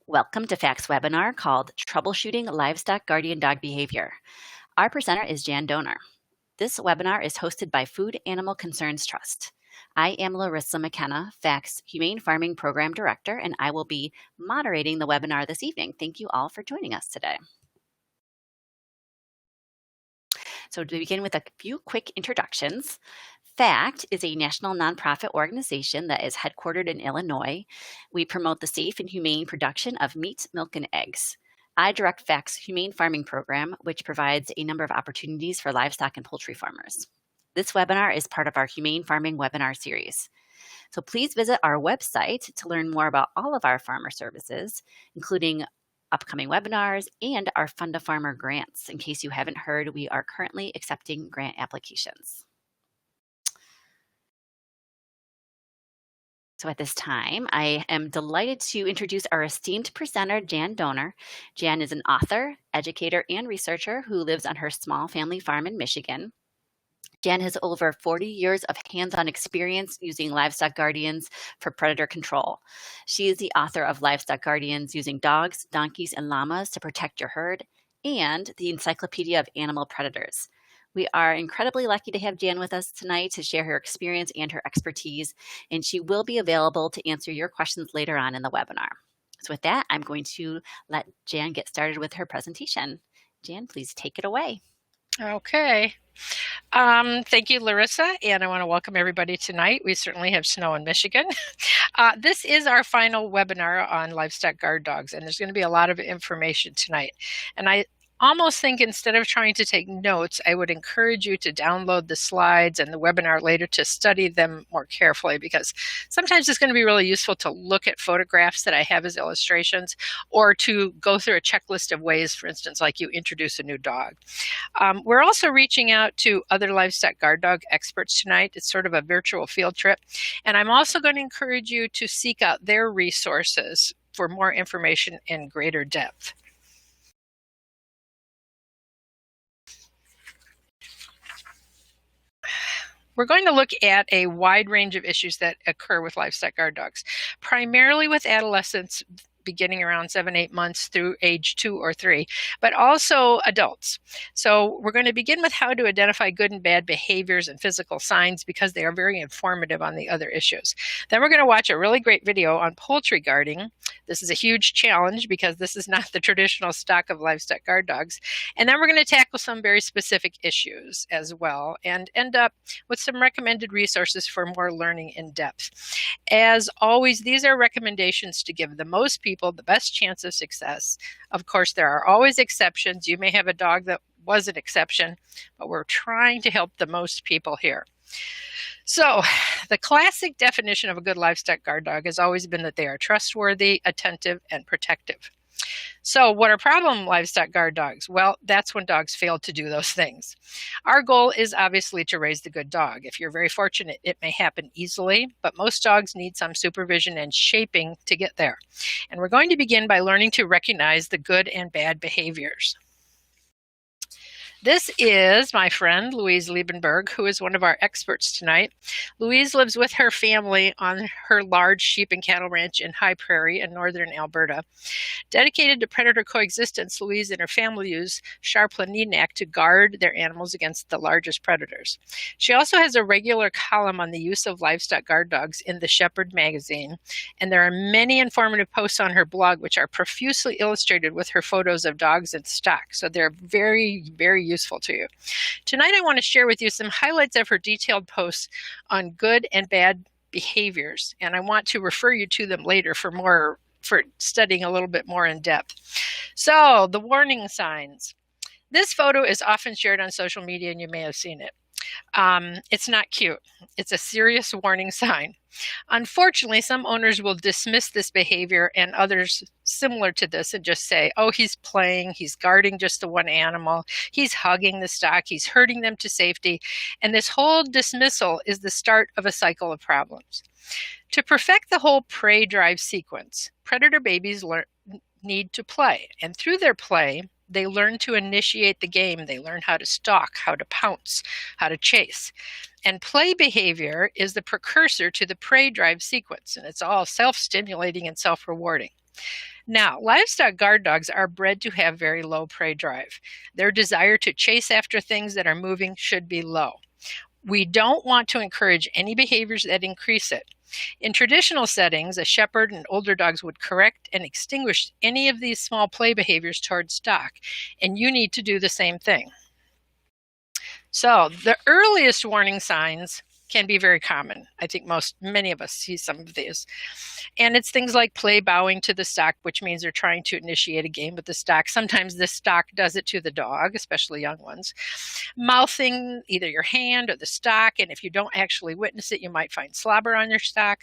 Welcome to FACT's webinar called Troubleshooting Livestock Guardian Dog Behavior. Our presenter is Jan Dohner. This webinar is hosted by Food Animal Concerns Trust. I am Larissa McKenna, FACT's Humane Farming Program Director, and I will be moderating the webinar this evening. Thank you all for joining us today. So to begin with a few quick introductions, FACT is a national nonprofit organization that is headquartered in Illinois. We promote the safe and humane production of meat, milk, and eggs. I direct FACT's Humane Farming Program, which provides a number of opportunities for livestock and poultry farmers. This webinar is part of our Humane Farming webinar series. So please visit our website to learn more about all of our farmer services, including upcoming webinars and our Fund a Farmer grants. In case you haven't heard, we are currently accepting grant applications. So at this time, I am delighted to introduce our esteemed presenter, Jan Dohner. Jan is an author, educator, and researcher who lives on her small family farm in Michigan. Jan has over 40 years of hands-on experience using Livestock Guardians for predator control. She is the author of Livestock Guardians Using Dogs, Donkeys, and Llamas to Protect Your Herd, and the Encyclopedia of Animal Predators. We are incredibly lucky to have Jan with us tonight to share her experience and her expertise, and she will be available to answer your questions later on in the webinar. So with that, I'm going to let Jan get started with her presentation. Jan, please take it away. Okay. Thank you, Larissa, and I want to welcome everybody tonight. We certainly have snow in Michigan. This is our final webinar on livestock guard dogs, and there's going to be a lot of information tonight. And I almost think instead of trying to take notes, I would encourage you to download the slides and the webinar later to study them more carefully, because sometimes it's going to be really useful to look at photographs that I have as illustrations, or to go through a checklist of ways, for instance, like you introduce a new dog. We're also reaching out to other livestock guard dog experts tonight. It's sort of a virtual field trip. And I'm also going to encourage you to seek out their resources for more information in greater depth. We're going to look at a wide range of issues that occur with livestock guard dogs, primarily with adolescents beginning around 7-8 months through age 2 or 3, but also adults. So we're going to begin with how to identify good and bad behaviors and physical signs, because they are very informative on the other issues. Then we're going to watch a really great video on poultry guarding. This is a huge challenge because this is not the traditional stock of livestock guard dogs. And then we're going to tackle some very specific issues as well, and end up with some recommended resources for more learning in depth. As always, these are recommendations to give the most people the best chance of success. Of course, there are always exceptions. You may have a dog that was an exception, but we're trying to help the most people here. So the classic definition of a good livestock guard dog has always been that they are trustworthy, attentive, and protective. So what are problem livestock guard dogs? Well, that's when dogs fail to do those things. Our goal is obviously to raise the good dog. If you're very fortunate, it may happen easily, but most dogs need some supervision and shaping to get there. And we're going to begin by learning to recognize the good and bad behaviors. This is my friend, Louise Liebenberg, who is one of our experts tonight. Louise lives with her family on her large sheep and cattle ranch in High Prairie in northern Alberta. Dedicated to predator coexistence, Louise and her family use sharp Planinac to guard their animals against the largest predators. She also has a regular column on the use of livestock guard dogs in the Shepherd magazine, and there are many informative posts on her blog which are profusely illustrated with her photos of dogs in stock. So they're very, very useful to you. Tonight I want to share with you some highlights of her detailed posts on good and bad behaviors, and I want to refer you to them later for studying a little bit more in depth. So the warning signs. This photo is often shared on social media, and you may have seen it. It's not cute. It's a serious warning sign. Unfortunately, some owners will dismiss this behavior and others similar to this and just say, oh, he's playing, he's guarding just the one animal, he's hugging the stock, he's herding them to safety. And this whole dismissal is the start of a cycle of problems. To perfect the whole prey drive sequence, predator babies need to play. And through their play, They learn to initiate the game. They learn how to stalk, how to pounce, how to chase. And play behavior is the precursor to the prey drive sequence, and it's all self-stimulating and self-rewarding. Now, livestock guard dogs are bred to have very low prey drive. Their desire to chase after things that are moving should be low. We don't want to encourage any behaviors that increase it. In traditional settings, a shepherd and older dogs would correct and extinguish any of these small play behaviors towards stock, and you need to do the same thing. So the earliest warning signs can be very common. I think many of us see some of these. And it's things like play bowing to the stock, which means they're trying to initiate a game with the stock. Sometimes the stock does it to the dog, especially young ones. Mouthing either your hand or the stock, and if you don't actually witness it, you might find slobber on your stock.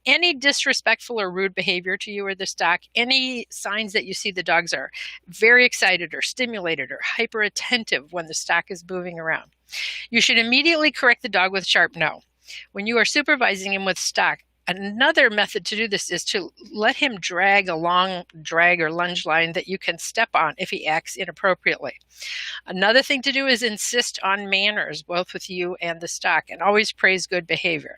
Any disrespectful or rude behavior to you or the stock, any signs that you see the dogs are very excited or stimulated or hyper attentive when the stock is moving around. You should immediately correct the dog with sharp no. When you are supervising him with stock, another method to do this is to let him drag a long drag or lunge line that you can step on if he acts inappropriately. Another thing to do is insist on manners, both with you and the stock, and always praise good behavior.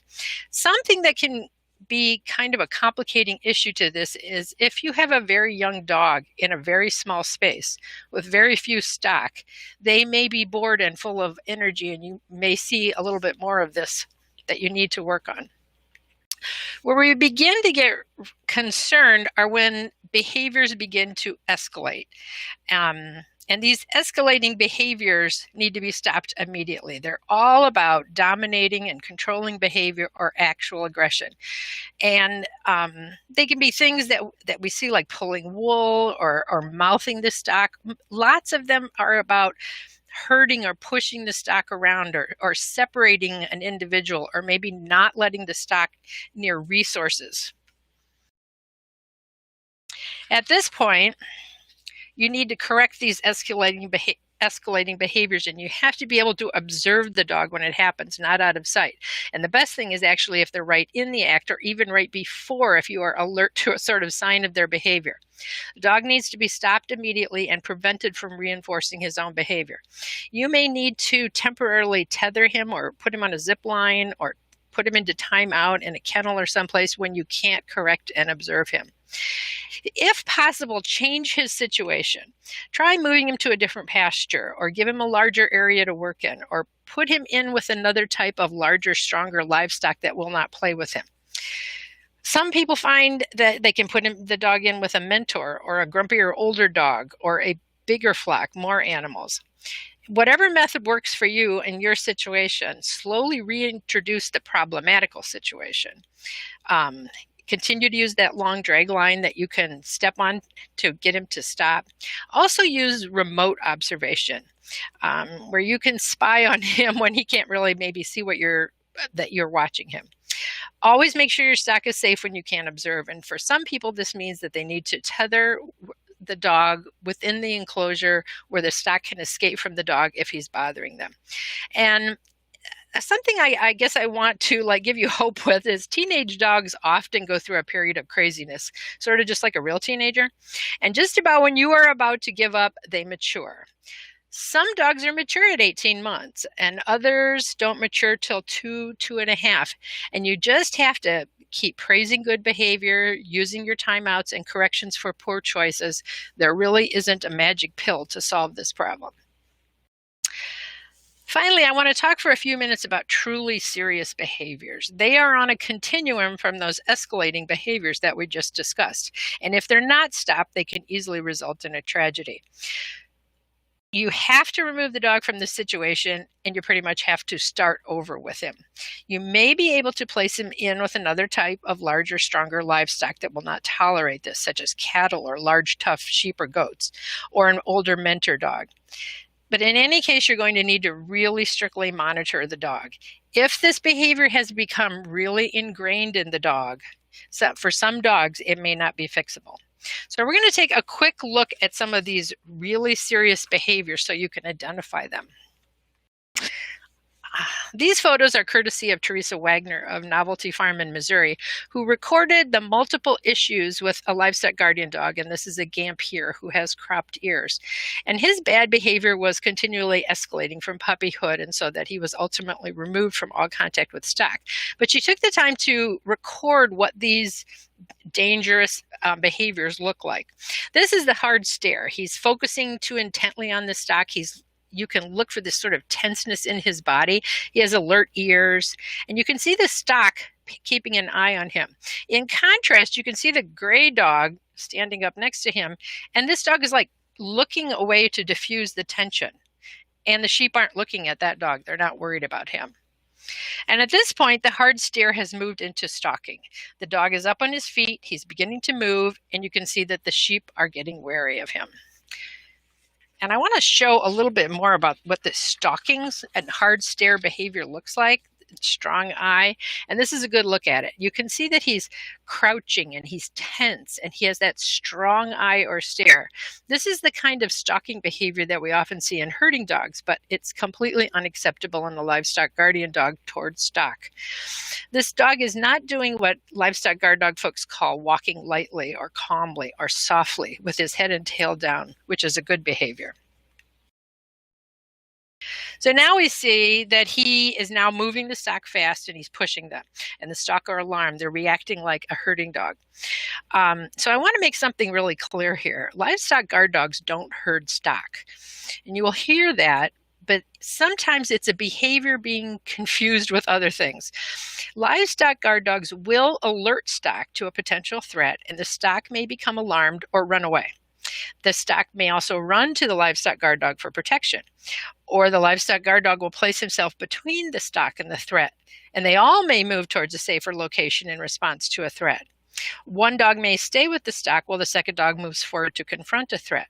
Something that can be kind of a complicating issue to this is if you have a very young dog in a very small space with very few stock, they may be bored and full of energy, and you may see a little bit more of this that you need to work on. Where we begin to get concerned are when behaviors begin to escalate. And these escalating behaviors need to be stopped immediately. They're all about dominating and controlling behavior or actual aggression. And they can be things that we see like pulling wool or mouthing the stock. Lots of them are about hurting or pushing the stock around or separating an individual, or maybe not letting the stock near resources. At this point, you need to correct these escalating behaviors, and you have to be able to observe the dog when it happens, not out of sight. And the best thing is actually if they're right in the act, or even right before, if you are alert to a sort of sign of their behavior. The dog needs to be stopped immediately and prevented from reinforcing his own behavior. You may need to temporarily tether him or put him on a zip line or put him into timeout in a kennel or someplace when you can't correct and observe him. If possible, change his situation. Try moving him to a different pasture, or give him a larger area to work in, or put him in with another type of larger, stronger livestock that will not play with him. Some people find that they can put the dog in with a mentor or a grumpier older dog or a bigger flock, more animals. Whatever method works for you in your situation, slowly reintroduce the problematical situation. Continue to use that long drag line that you can step on to get him to stop. Also use remote observation, where you can spy on him when he can't really maybe see that you're watching him. Always make sure your stock is safe when you can't observe. And for some people, this means that they need to tether the dog within the enclosure where the stock can escape from the dog if he's bothering them. And something I guess I want to give you hope with is teenage dogs often go through a period of craziness, sort of just like a real teenager. And just about when you are about to give up, they mature. Some dogs are mature at 18 months, and others don't mature till 2.5. And you just have to keep praising good behavior, using your timeouts and corrections for poor choices. There really isn't a magic pill to solve this problem. Finally, I want to talk for a few minutes about truly serious behaviors. They are on a continuum from those escalating behaviors that we just discussed. And if they're not stopped, they can easily result in a tragedy. You have to remove the dog from the situation, and you pretty much have to start over with him. You may be able to place him in with another type of larger, stronger livestock that will not tolerate this, such as cattle or large, tough sheep or goats, or an older mentor dog. But in any case, you're going to need to really strictly monitor the dog. If this behavior has become really ingrained in the dog, so for some dogs, it may not be fixable. So we're going to take a quick look at some of these really serious behaviors so you can identify them. These photos are courtesy of Teresa Wagner of Novelty Farm in Missouri, who recorded the multiple issues with a livestock guardian dog, and this is a Gampier who has cropped ears. And his bad behavior was continually escalating from puppyhood, and so that he was ultimately removed from all contact with stock. But she took the time to record what these dangerous behaviors look like. This is the hard stare. He's focusing too intently on the stock. You can look for this sort of tenseness in his body. He has alert ears, and you can see the stock keeping an eye on him. In contrast, you can see the gray dog standing up next to him, and this dog is like looking away to diffuse the tension. And the sheep aren't looking at that dog. They're not worried about him. And at this point, the hard stare has moved into stalking. The dog is up on his feet. He's beginning to move, and you can see that the sheep are getting wary of him. And I want to show a little bit more about what the stalking and hard stare behavior looks like. Strong eye, and this is a good look at it. You can see that he's crouching and he's tense and he has that strong eye or stare. This is the kind of stalking behavior that we often see in herding dogs, but it's completely unacceptable in the livestock guardian dog towards stock. This dog is not doing what livestock guard dog folks call walking lightly or calmly or softly with his head and tail down, which is a good behavior. So now we see that he is now moving the stock fast and he's pushing them. And the stock are alarmed. They're reacting like a herding dog. So I want to make something really clear here. Livestock guard dogs don't herd stock. And you will hear that, but sometimes it's a behavior being confused with other things. Livestock guard dogs will alert stock to a potential threat, and the stock may become alarmed or run away. The stock may also run to the livestock guard dog for protection, or the livestock guard dog will place himself between the stock and the threat, and they all may move towards a safer location in response to a threat. One dog may stay with the stock while the second dog moves forward to confront a threat.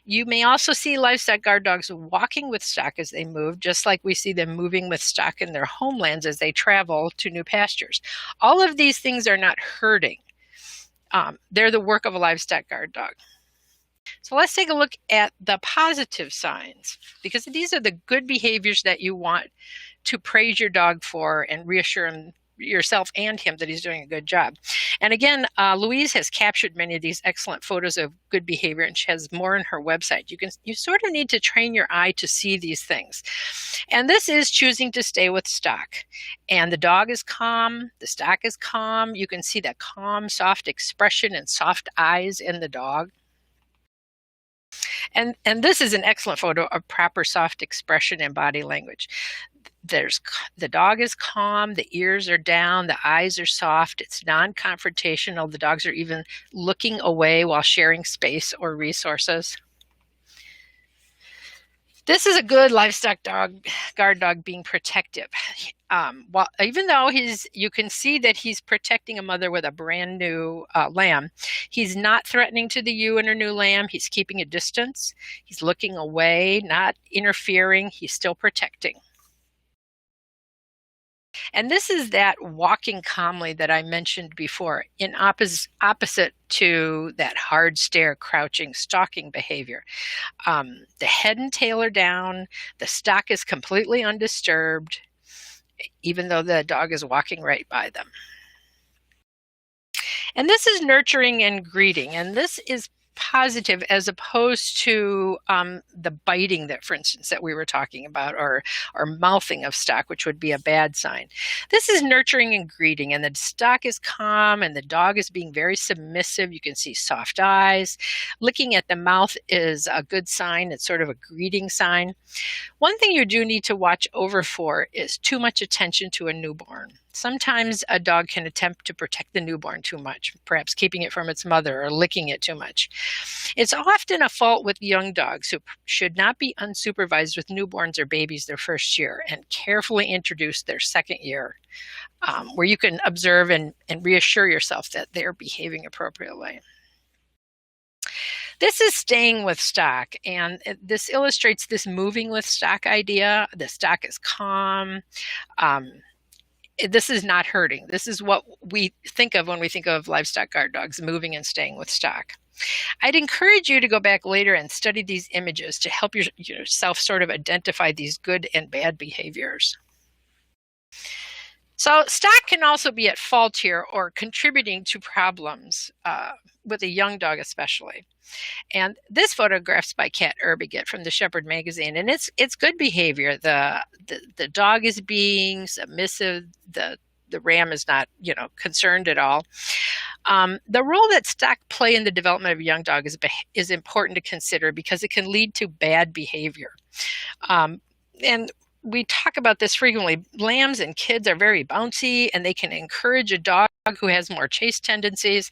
You may also see livestock guard dogs walking with stock as they move, just like we see them moving with stock in their homelands as they travel to new pastures. All of these things are not herding. They're the work of a livestock guard dog. So let's take a look at the positive signs, because these are the good behaviors that you want to praise your dog for and reassure yourself and him that he's doing a good job. And again, Louise has captured many of these excellent photos of good behavior, and she has more on her website. You sort of need to train your eye to see these things. And this is choosing to stay with stock. And the dog is calm, the stock is calm. You can see that calm, soft expression and soft eyes in the dog. And this is an excellent photo of proper soft expression and body language. The dog is calm, the ears are down, the eyes are soft, it's non-confrontational. The dogs are even looking away while sharing space or resources. This is a good livestock guard dog being protective. Even though you can see that he's protecting a mother with a brand new lamb, he's not threatening to the ewe and her new lamb. He's keeping a distance. He's looking away, not interfering. He's still protecting. And this is that walking calmly that I mentioned before, in opposite to that hard stare, crouching, stalking behavior. The head and tail are down. The stock is completely undisturbed, even though the dog is walking right by them. And this is nurturing and greeting. And this is positive as opposed to the biting that, for instance, that we were talking about, or mouthing of stock, which would be a bad sign. This is nurturing and greeting, and the stock is calm and the dog is being very submissive. You can see soft eyes. Licking at the mouth is a good sign. It's sort of a greeting sign. One thing you do need to watch over for is too much attention to a newborn. Sometimes a dog can attempt to protect the newborn too much, perhaps keeping it from its mother or licking it too much. It's often a fault with young dogs who should not be unsupervised with newborns or babies their first year, and carefully introduce their second year, where you can observe and reassure yourself that they're behaving appropriately. This is staying with stock, and this illustrates this moving with stock idea. The stock is calm. This is not herding. This is what we think of when we think of livestock guard dogs, moving and staying with stock. I'd encourage you to go back later and study these images to help yourself sort of identify these good and bad behaviors. So stock can also be at fault here or contributing to problems with a young dog especially. And this photograph's by Kat Erbiget from the Shepherd magazine, and it's good behavior. The dog is being submissive. The ram is not, concerned at all. The role that stock play in the development of a young dog is important to consider because it can lead to bad behavior. And we talk about this frequently. Lambs and kids are very bouncy, and they can encourage a dog who has more chase tendencies.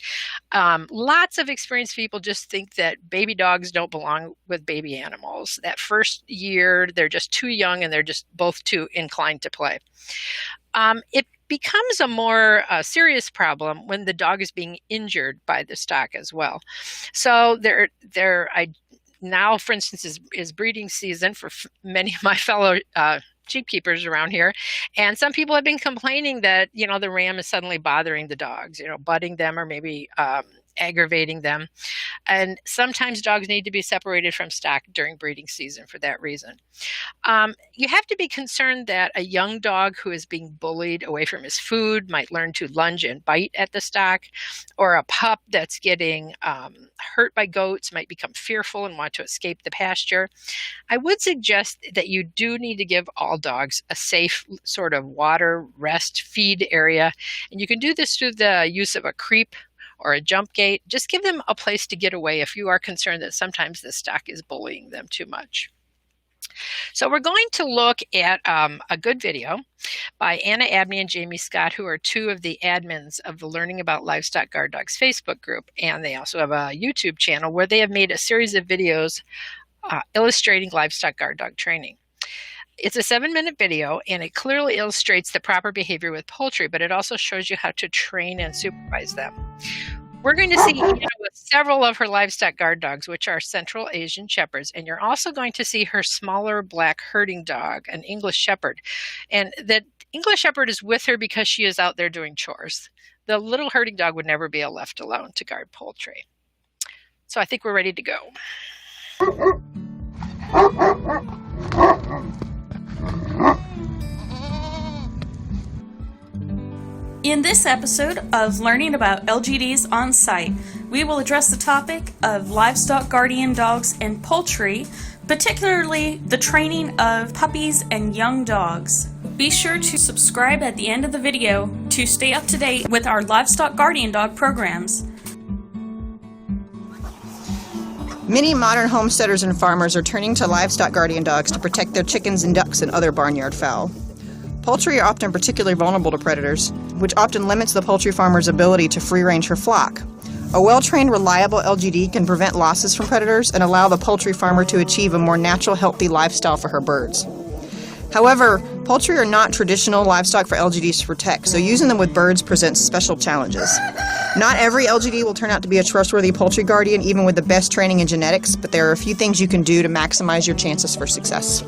Lots of experienced people just think that baby dogs don't belong with baby animals. That first year, they're just too young, and they're just both too inclined to play. It becomes a more serious problem when the dog is being injured by the stock as well. So now, for instance, is breeding season for many of my fellow sheep keepers around here. And some people have been complaining that, the ram is suddenly bothering the dogs, butting them or maybe aggravating them. And sometimes dogs need to be separated from stock during breeding season for that reason. You have to be concerned that a young dog who is being bullied away from his food might learn to lunge and bite at the stock, or a pup that's getting hurt by goats might become fearful and want to escape the pasture. I would suggest that you do need to give all dogs a safe sort of water, rest, feed area. And you can do this through the use of a creep or a jump gate. Just give them a place to get away if you are concerned that sometimes the stock is bullying them too much. So we're going to look at a good video by Anna Abney and Jamie Scott, who are two of the admins of the Learning About Livestock Guard Dogs Facebook group. And they also have a YouTube channel where they have made a series of videos illustrating livestock guard dog training. It's a 7-minute video, and it clearly illustrates the proper behavior with poultry, but it also shows you how to train and supervise them. We're going to see Anna with several of her livestock guard dogs, which are Central Asian Shepherds, and you're also going to see her smaller black herding dog, an English Shepherd. And that English Shepherd is with her because she is out there doing chores. The little herding dog would never be left alone to guard poultry. So I think we're ready to go. In this episode of Learning About LGDs on Site, we will address the topic of livestock guardian dogs and poultry, particularly the training of puppies and young dogs. Be sure to subscribe at the end of the video to stay up to date with our livestock guardian dog programs. Many modern homesteaders and farmers are turning to livestock guardian dogs to protect their chickens and ducks and other barnyard fowl. Poultry are often particularly vulnerable to predators, which often limits the poultry farmer's ability to free-range her flock. A well-trained, reliable LGD can prevent losses from predators and allow the poultry farmer to achieve a more natural, healthy lifestyle for her birds. However, poultry are not traditional livestock for LGDs to protect, so using them with birds presents special challenges. Not every LGD will turn out to be a trustworthy poultry guardian, even with the best training and genetics, but there are a few things you can do to maximize your chances for success.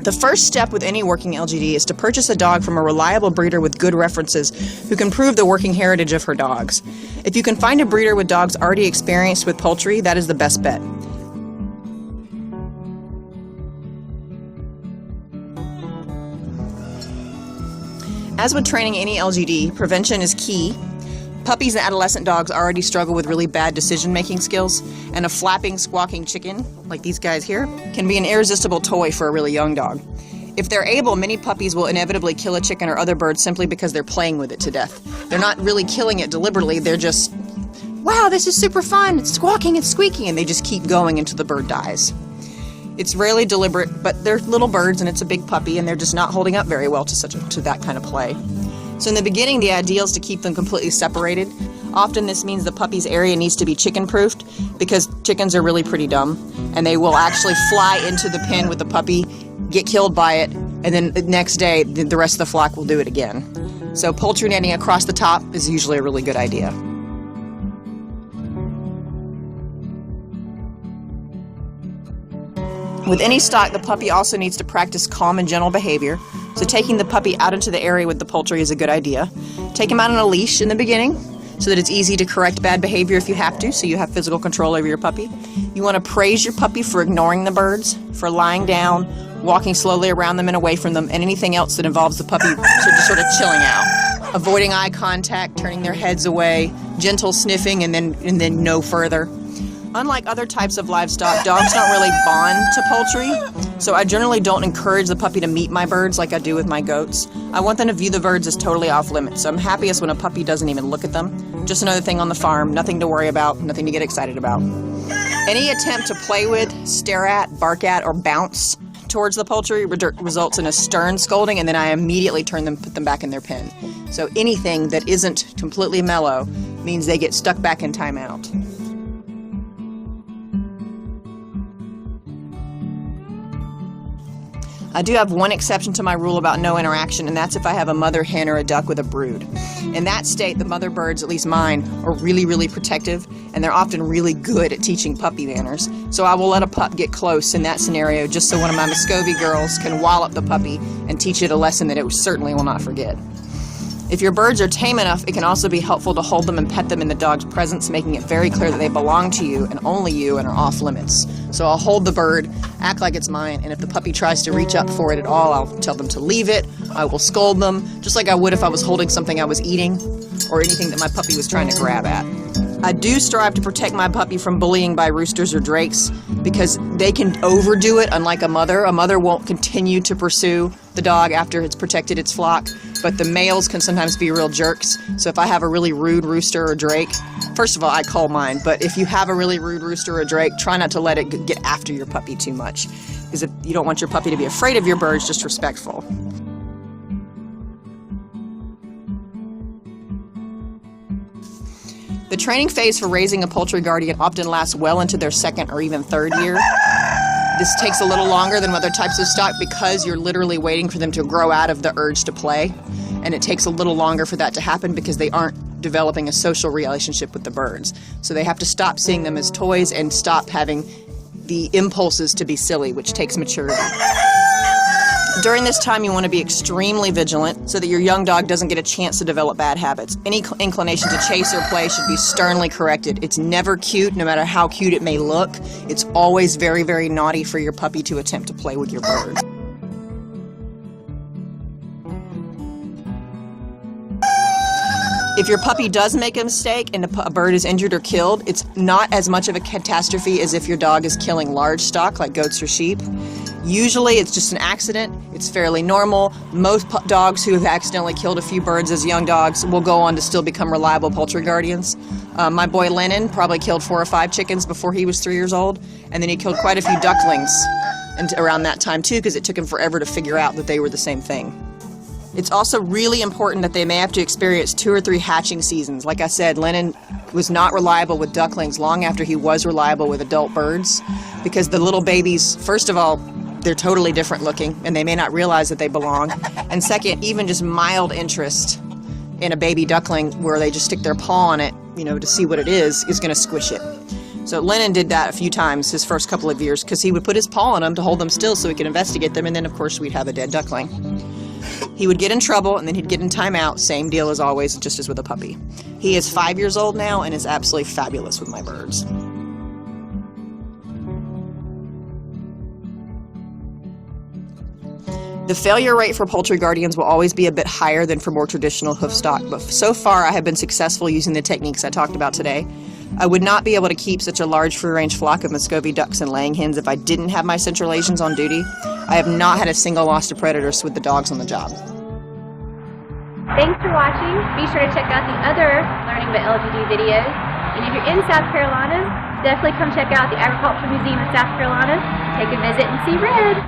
The first step with any working LGD is to purchase a dog from a reliable breeder with good references who can prove the working heritage of her dogs. If you can find a breeder with dogs already experienced with poultry, that is the best bet. As with training any LGD, prevention is key. Puppies and adolescent dogs already struggle with really bad decision-making skills, and a flapping, squawking chicken, like these guys here, can be an irresistible toy for a really young dog. If they're able, many puppies will inevitably kill a chicken or other bird simply because they're playing with it to death. They're not really killing it deliberately, they're just, wow, this is super fun, it's squawking, it's squeaking, and they just keep going until the bird dies. It's rarely deliberate, but they're little birds and it's a big puppy, and they're just not holding up very well to that kind of play. So in the beginning, the ideal is to keep them completely separated. Often this means the puppy's area needs to be chicken-proofed because chickens are really pretty dumb, and they will actually fly into the pen with the puppy, get killed by it, and then the next day the rest of the flock will do it again. So poultry netting across the top is usually a really good idea. With any stock, the puppy also needs to practice calm and gentle behavior. So taking the puppy out into the area with the poultry is a good idea. Take him out on a leash in the beginning. so that it's easy to correct bad behavior if you have to, so you have physical control over your puppy. You want to praise your puppy for ignoring the birds, for lying down, walking slowly around them and away from them, and anything else that involves the puppy sort of chilling out. Avoiding eye contact, turning their heads away, gentle sniffing, and then no further. Unlike other types of livestock, dogs don't really bond to poultry, so I generally don't encourage the puppy to meet my birds like I do with my goats. I want them to view the birds as totally off limits, so I'm happiest when a puppy doesn't even look at them. Just another thing on the farm, nothing to worry about, nothing to get excited about. Any attempt to play with, stare at, bark at, or bounce towards the poultry results in a stern scolding, and then I immediately put them back in their pen. So anything that isn't completely mellow means they get stuck back in timeout. I do have one exception to my rule about no interaction, and that's if I have a mother hen or a duck with a brood. In that state, the mother birds, at least mine, are really, really protective, and they're often really good at teaching puppy manners. So I will let a pup get close in that scenario just so one of my Muscovy girls can wallop the puppy and teach it a lesson that it certainly will not forget. If your birds are tame enough, it can also be helpful to hold them and pet them in the dog's presence, making it very clear that they belong to you and only you and are off limits. So I'll hold the bird, act like it's mine, and if the puppy tries to reach up for it at all, I'll tell them to leave it. I will scold them, just like I would if I was holding something I was eating or anything that my puppy was trying to grab at. I do strive to protect my puppy from bullying by roosters or drakes because they can overdo it, unlike a mother. A mother won't continue to pursue the dog after it's protected its flock, but the males can sometimes be real jerks. So if I have a really rude rooster or drake, first of all, I call mine, but if you have a really rude rooster or drake, try not to let it get after your puppy too much, because you don't want your puppy to be afraid of your birds, just respectful. The training phase for raising a poultry guardian often lasts well into their second or even third year. This takes a little longer than other types of stock because you're literally waiting for them to grow out of the urge to play. And it takes a little longer for that to happen because they aren't developing a social relationship with the birds. So they have to stop seeing them as toys and stop having the impulses to be silly, which takes maturity. During this time, you want to be extremely vigilant so that your young dog doesn't get a chance to develop bad habits. Any inclination to chase or play should be sternly corrected. It's never cute, no matter how cute it may look. It's always very, very naughty for your puppy to attempt to play with your bird. If your puppy does make a mistake and a bird is injured or killed, it's not as much of a catastrophe as if your dog is killing large stock like goats or sheep. Usually it's just an accident. It's fairly normal. Most dogs who have accidentally killed a few birds as young dogs will go on to still become reliable poultry guardians. My boy Lennon probably killed 4 or 5 chickens before he was 3 years old, and then he killed quite a few ducklings around that time too, because it took him forever to figure out that they were the same thing. It's also really important that they may have to experience 2 or 3 hatching seasons. Like I said, Lennon was not reliable with ducklings long after he was reliable with adult birds, because the little babies, first of all, they're totally different looking, and they may not realize that they belong. And second, even just mild interest in a baby duckling where they just stick their paw on it, to see what it is going to squish it. So Lennon did that a few times his first couple of years, because he would put his paw on them to hold them still so he could investigate them, and then, of course, we'd have a dead duckling. He would get in trouble, and then he'd get in timeout, same deal as always, just as with a puppy. He is 5 years old now and is absolutely fabulous with my birds. The failure rate for poultry guardians will always be a bit higher than for more traditional hoof stock, but so far I have been successful using the techniques I talked about today. I would not be able to keep such a large free-range flock of Muscovy ducks and laying hens if I didn't have my Central Asians on duty. I have not had a single loss to predators with the dogs on the job. Thanks for watching. Be sure to check out the other Learning About LGD videos. And if you're in South Carolina, definitely come check out the Agricultural Museum in South Carolina. Take a visit and see Red.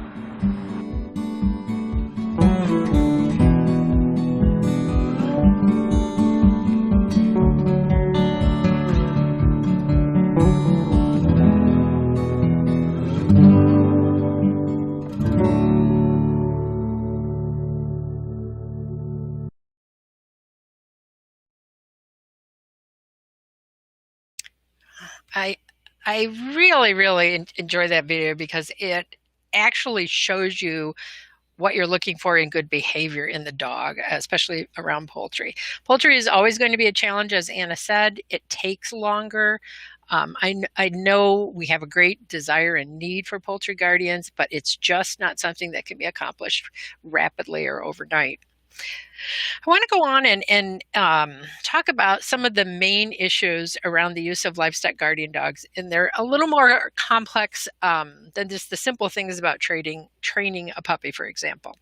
I really, really enjoy that video because it actually shows you what you're looking for in good behavior in the dog, especially around poultry. Poultry is always going to be a challenge, as Anna said. It takes longer. I know we have a great desire and need for Poultry Guardians, but it's just not something that can be accomplished rapidly or overnight. I want to go on and talk about some of the main issues around the use of livestock guardian dogs, and they're a little more complex than just the simple things about training a puppy, for example.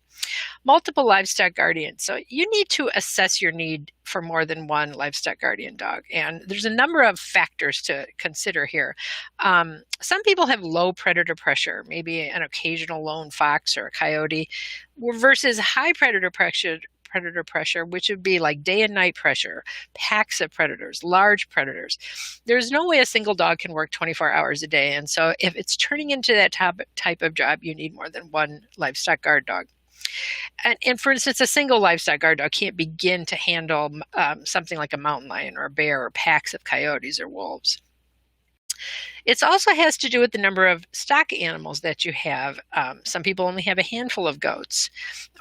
Multiple livestock guardians. So you need to assess your need for more than one livestock guardian dog, and there's a number of factors to consider here. Some people have low predator pressure, maybe an occasional lone fox or a coyote, versus high predator pressure, which would be like day and night pressure, packs of predators, large predators. There's no way a single dog can work 24 hours a day. And so if it's turning into that type of job, you need more than one livestock guard dog. And for instance, a single livestock guard dog can't begin to handle something like a mountain lion or a bear or packs of coyotes or wolves. It also has to do with the number of stock animals that you have. Some people only have a handful of goats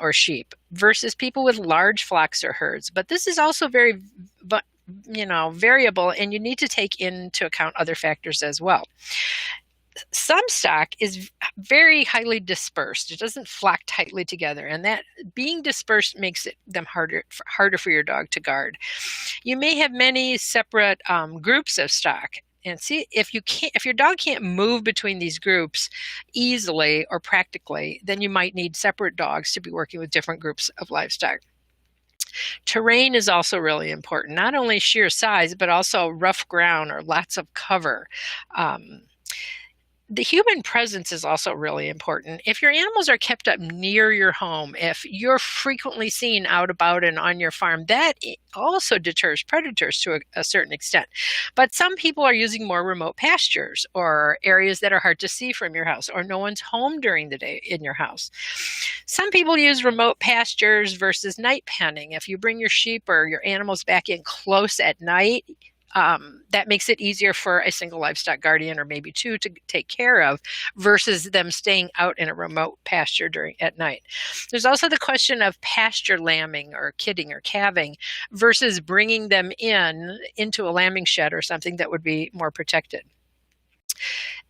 or sheep versus people with large flocks or herds. But this is also very, variable, and you need to take into account other factors as well. Some stock is very highly dispersed. It doesn't flock tightly together, and that being dispersed makes them harder for your dog to guard. You may have many separate groups of stock. And see, if your dog can't move between these groups easily or practically, then you might need separate dogs to be working with different groups of livestock. Terrain is also really important, not only sheer size, but also rough ground or lots of cover. The human presence is also really important. If your animals are kept up near your home, if you're frequently seen out about and on your farm, that also deters predators to a certain extent. But some people are using more remote pastures or areas that are hard to see from your house, or no one's home during the day in your house. Some people use remote pastures versus night penning. If you bring your sheep or your animals back in close at night, that makes it easier for a single livestock guardian or maybe two to take care of versus them staying out in a remote pasture at night. There's also the question of pasture lambing or kidding or calving versus bringing them into a lambing shed or something that would be more protected.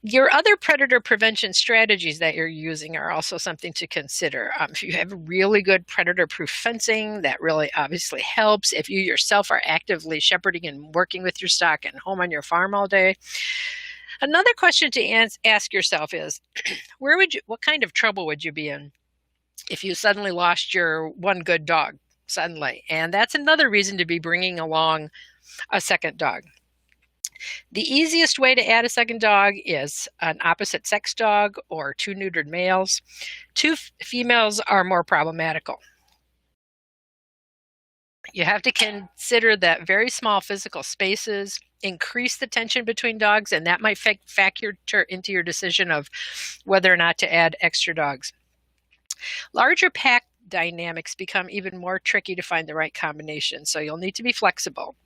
Your other predator prevention strategies that you're using are also something to consider. If you have really good predator-proof fencing, that really obviously helps. If you yourself are actively shepherding and working with your stock and home on your farm all day. Another question to ask yourself is, what kind of trouble would you be in if you suddenly lost your one good dog suddenly? And that's another reason to be bringing along a second dog. The easiest way to add a second dog is an opposite sex dog or two neutered males. Two females are more problematical. You have to consider that very small physical spaces increase the tension between dogs, and that might factor into your decision of whether or not to add extra dogs. Larger pack dynamics become even more tricky to find the right combination, so you'll need to be flexible.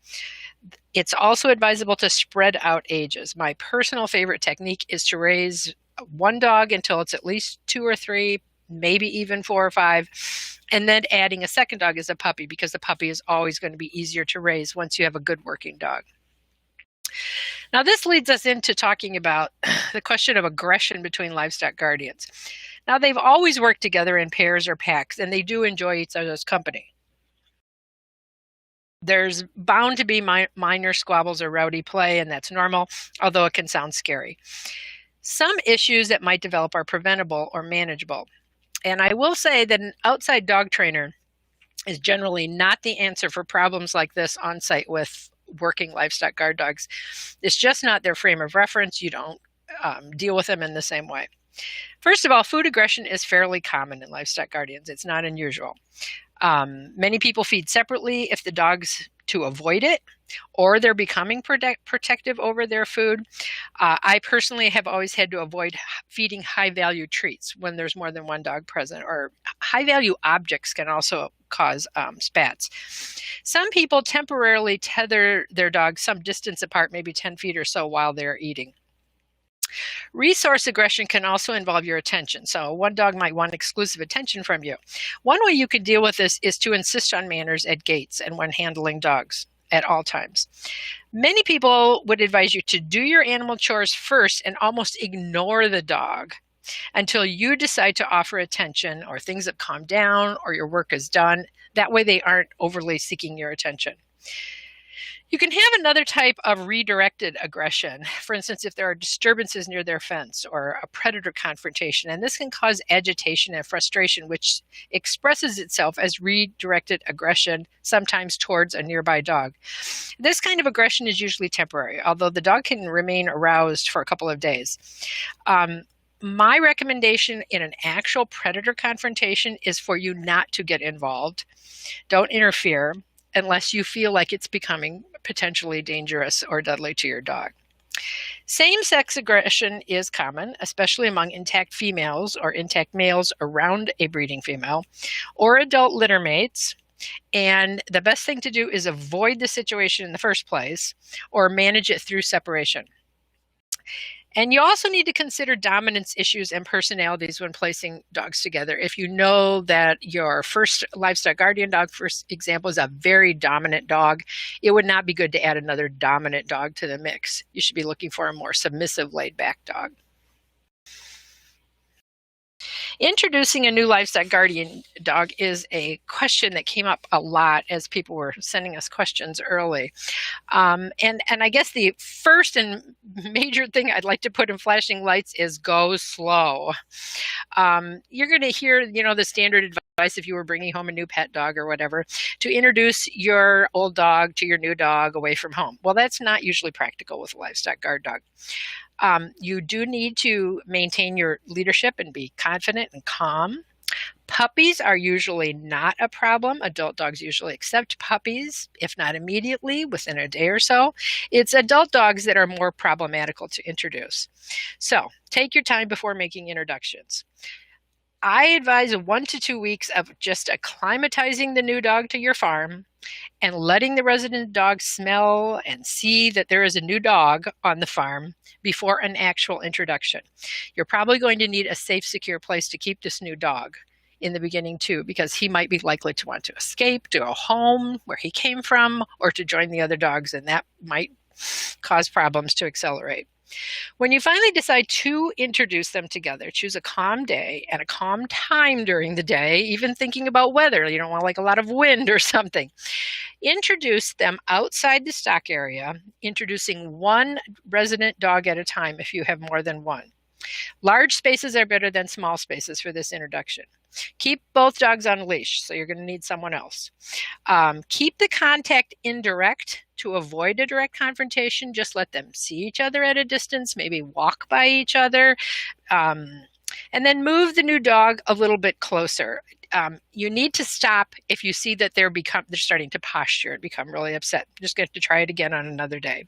It's also advisable to spread out ages. My personal favorite technique is to raise one dog until it's at least 2 or 3, maybe even 4 or 5, and then adding a second dog as a puppy, because the puppy is always going to be easier to raise once you have a good working dog. Now, this leads us into talking about the question of aggression between livestock guardians. Now, they've always worked together in pairs or packs, and they do enjoy each other's company. There's bound to be minor squabbles or rowdy play, and that's normal, although it can sound scary. Some issues that might develop are preventable or manageable. And I will say that an outside dog trainer is generally not the answer for problems like this on site with working livestock guard dogs. It's just not their frame of reference. You don't deal with them in the same way. First of all, food aggression is fairly common in livestock guardians. It's not unusual. Many people feed separately if the dog's to avoid it, or they're becoming protective over their food. I personally have always had to avoid feeding high-value treats when there's more than one dog present, or high-value objects can also cause spats. Some people temporarily tether their dogs some distance apart, maybe 10 feet or so, while they're eating. Resource aggression can also involve your attention. So one dog might want exclusive attention from you. One way you can deal with this is to insist on manners at gates and when handling dogs at all times. Many people would advise you to do your animal chores first and almost ignore the dog until you decide to offer attention or things have calmed down or your work is done. That way they aren't overly seeking your attention. You can have another type of redirected aggression. For instance, if there are disturbances near their fence or a predator confrontation, and this can cause agitation and frustration, which expresses itself as redirected aggression, sometimes towards a nearby dog. This kind of aggression is usually temporary, although the dog can remain aroused for a couple of days. My recommendation in an actual predator confrontation is for you not to get involved. Don't interfere unless you feel like it's becoming potentially dangerous or deadly to your dog. Same-sex aggression is common, especially among intact females or intact males around a breeding female or adult litter mates. And the best thing to do is avoid the situation in the first place or manage it through separation. And you also need to consider dominance issues and personalities when placing dogs together. If you know that your first livestock guardian dog, for example, is a very dominant dog, it would not be good to add another dominant dog to the mix. You should be looking for a more submissive, laid-back dog. Introducing a new livestock guardian dog is a question that came up a lot as people were sending us questions early. And I guess the first and major thing I'd like to put in flashing lights is go slow. You're going to hear, the standard advice if you were bringing home a new pet dog or whatever, to introduce your old dog to your new dog away from home. Well, that's not usually practical with a livestock guard dog. You do need to maintain your leadership and be confident and calm. Puppies are usually not a problem. Adult dogs usually accept puppies, if not immediately, within a day or so. It's adult dogs that are more problematical to introduce. So take your time before making introductions. I advise 1 to 2 weeks of just acclimatizing the new dog to your farm and letting the resident dog smell and see that there is a new dog on the farm before an actual introduction. You're probably going to need a safe, secure place to keep this new dog in the beginning too, because he might be likely to want to escape, to go home where he came from, or to join the other dogs, and that might cause problems to accelerate. When you finally decide to introduce them together, choose a calm day and a calm time during the day, even thinking about weather. You don't want like a lot of wind or something. Introduce them outside the stock area, introducing one resident dog at a time if you have more than one. Large spaces are better than small spaces for this introduction. Keep both dogs on a leash, so you're going to need someone else. Keep the contact indirect to avoid a direct confrontation. Just let them see each other at a distance, maybe walk by each other, and then move the new dog a little bit closer. You need to stop if you see that they're starting to posture and become really upset. Just get to try it again on another day.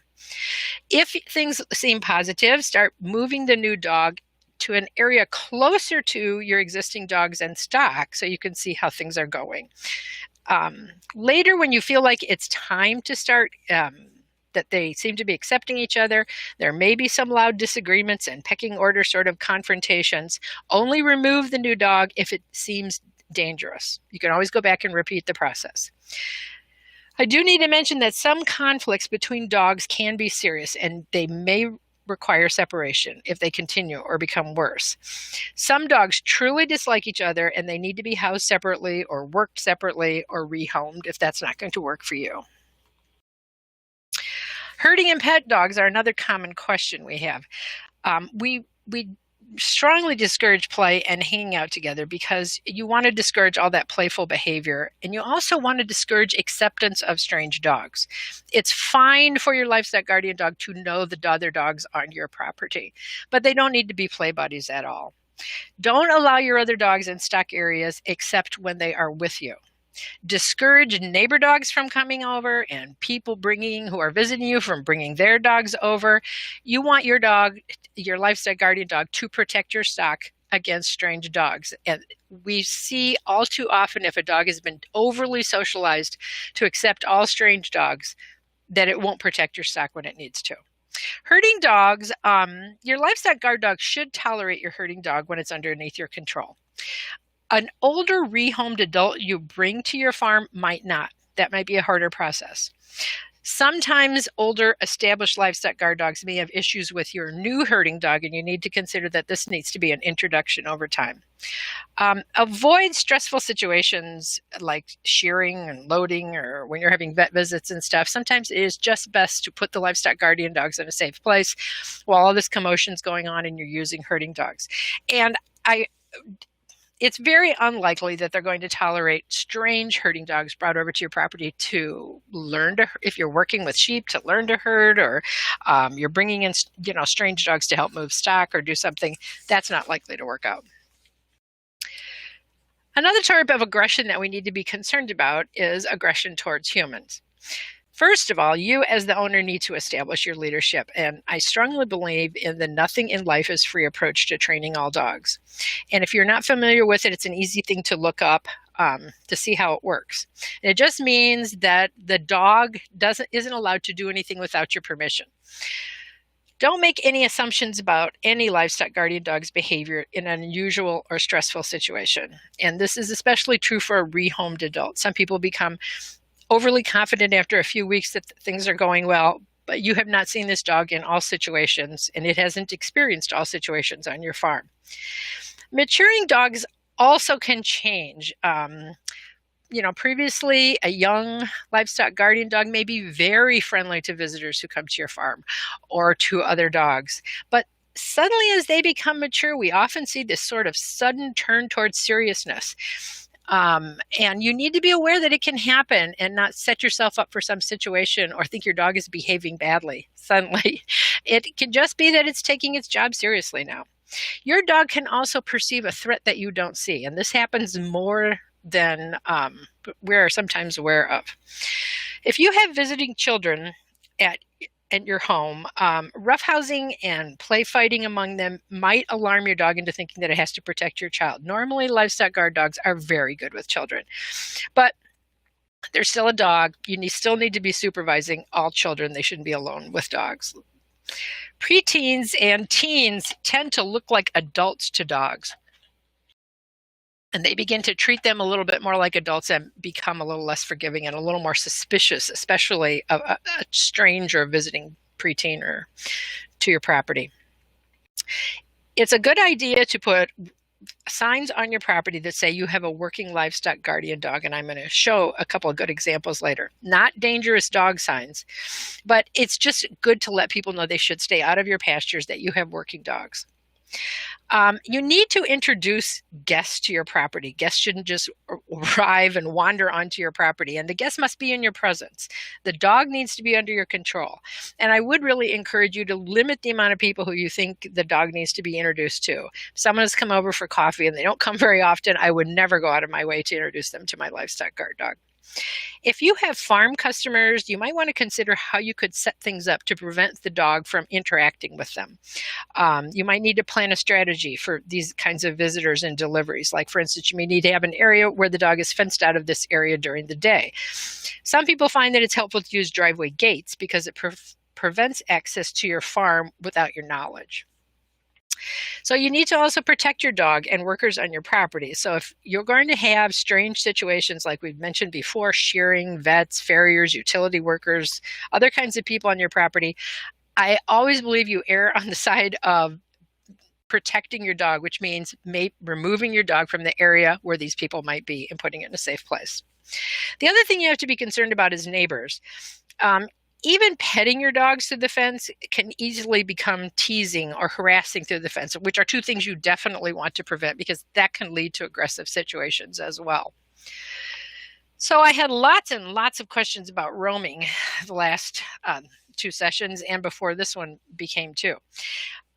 If things seem positive, start moving the new dog to an area closer to your existing dogs and stock so you can see how things are going. Later, when you feel like it's time to start, that they seem to be accepting each other, there may be some loud disagreements and pecking order sort of confrontations. Only remove the new dog if it seems dangerous. You can always go back and repeat the process. I do need to mention that some conflicts between dogs can be serious, and they may require separation if they continue or become worse. Some dogs truly dislike each other and they need to be housed separately or worked separately or rehomed if that's not going to work for you. Herding and pet dogs are another common question we have. We strongly discourage play and hanging out together because you want to discourage all that playful behavior, and you also want to discourage acceptance of strange dogs. It's fine for your livestock guardian dog to know the other dogs on your property, but they don't need to be play buddies at all. Don't allow your other dogs in stock areas except when they are with you. Discourage neighbor dogs from coming over and people who are visiting you from bringing their dogs over. You want your dog, your livestock guardian dog, to protect your stock against strange dogs. And we see all too often if a dog has been overly socialized to accept all strange dogs, that it won't protect your stock when it needs to. Herding dogs, your livestock guard dog should tolerate your herding dog when it's underneath your control. An older rehomed adult you bring to your farm might not. That might be a harder process. Sometimes older established livestock guard dogs may have issues with your new herding dog, and you need to consider that this needs to be an introduction over time. Avoid stressful situations like shearing and loading, or when you're having vet visits and stuff. Sometimes it is just best to put the livestock guardian dogs in a safe place while all this commotion is going on and you're using herding dogs. And it's very unlikely that they're going to tolerate strange herding dogs brought over to your property to learn to, if you're working with sheep, to learn to herd, or you're bringing in, strange dogs to help move stock or do something. That's not likely to work out. Another type of aggression that we need to be concerned about is aggression towards humans. First of all, you as the owner need to establish your leadership, and I strongly believe in the nothing in life is free approach to training all dogs. And if you're not familiar with it, it's an easy thing to look up to see how it works. And it just means that the dog isn't allowed to do anything without your permission. Don't make any assumptions about any livestock guardian dog's behavior in an unusual or stressful situation. And this is especially true for a rehomed adult. Some people become overly confident after a few weeks that things are going well, but you have not seen this dog in all situations, and it hasn't experienced all situations on your farm. Maturing dogs also can change. Previously, a young livestock guardian dog may be very friendly to visitors who come to your farm or to other dogs. But suddenly, as they become mature, we often see this sort of sudden turn towards seriousness. And you need to be aware that it can happen and not set yourself up for some situation or think your dog is behaving badly suddenly. It can just be that it's taking its job seriously now. Your dog can also perceive a threat that you don't see, and this happens more than we're sometimes aware of. If you have visiting children at your home, roughhousing and play fighting among them might alarm your dog into thinking that it has to protect your child. Normally, livestock guard dogs are very good with children, but they're still a dog. You still need to be supervising all children. They shouldn't be alone with dogs. Preteens and teens tend to look like adults to dogs, and they begin to treat them a little bit more like adults and become a little less forgiving and a little more suspicious, especially of a stranger visiting preteen or to your property. It's a good idea to put signs on your property that say you have a working livestock guardian dog, and I'm going to show a couple of good examples later. Not dangerous dog signs, but it's just good to let people know they should stay out of your pastures, that you have working dogs. You need to introduce guests to your property. Guests shouldn't just arrive and wander onto your property, and the guest must be in your presence. The dog needs to be under your control. And I would really encourage you to limit the amount of people who you think the dog needs to be introduced to. If someone has come over for coffee and they don't come very often, I would never go out of my way to introduce them to my livestock guard dog. If you have farm customers, you might want to consider how you could set things up to prevent the dog from interacting with them. You might need to plan a strategy for these kinds of visitors and deliveries. Like, for instance, you may need to have an area where the dog is fenced out of this area during the day. Some people find that it's helpful to use driveway gates because it prevents access to your farm without your knowledge. So you need to also protect your dog and workers on your property. So if you're going to have strange situations like we've mentioned before, shearing, vets, farriers, utility workers, other kinds of people on your property, I always believe you err on the side of protecting your dog, which means removing your dog from the area where these people might be and putting it in a safe place. The other thing you have to be concerned about is neighbors. Even petting your dogs through the fence can easily become teasing or harassing through the fence, which are two things you definitely want to prevent because that can lead to aggressive situations as well. So I had lots and lots of questions about roaming the last two sessions and before this one became two.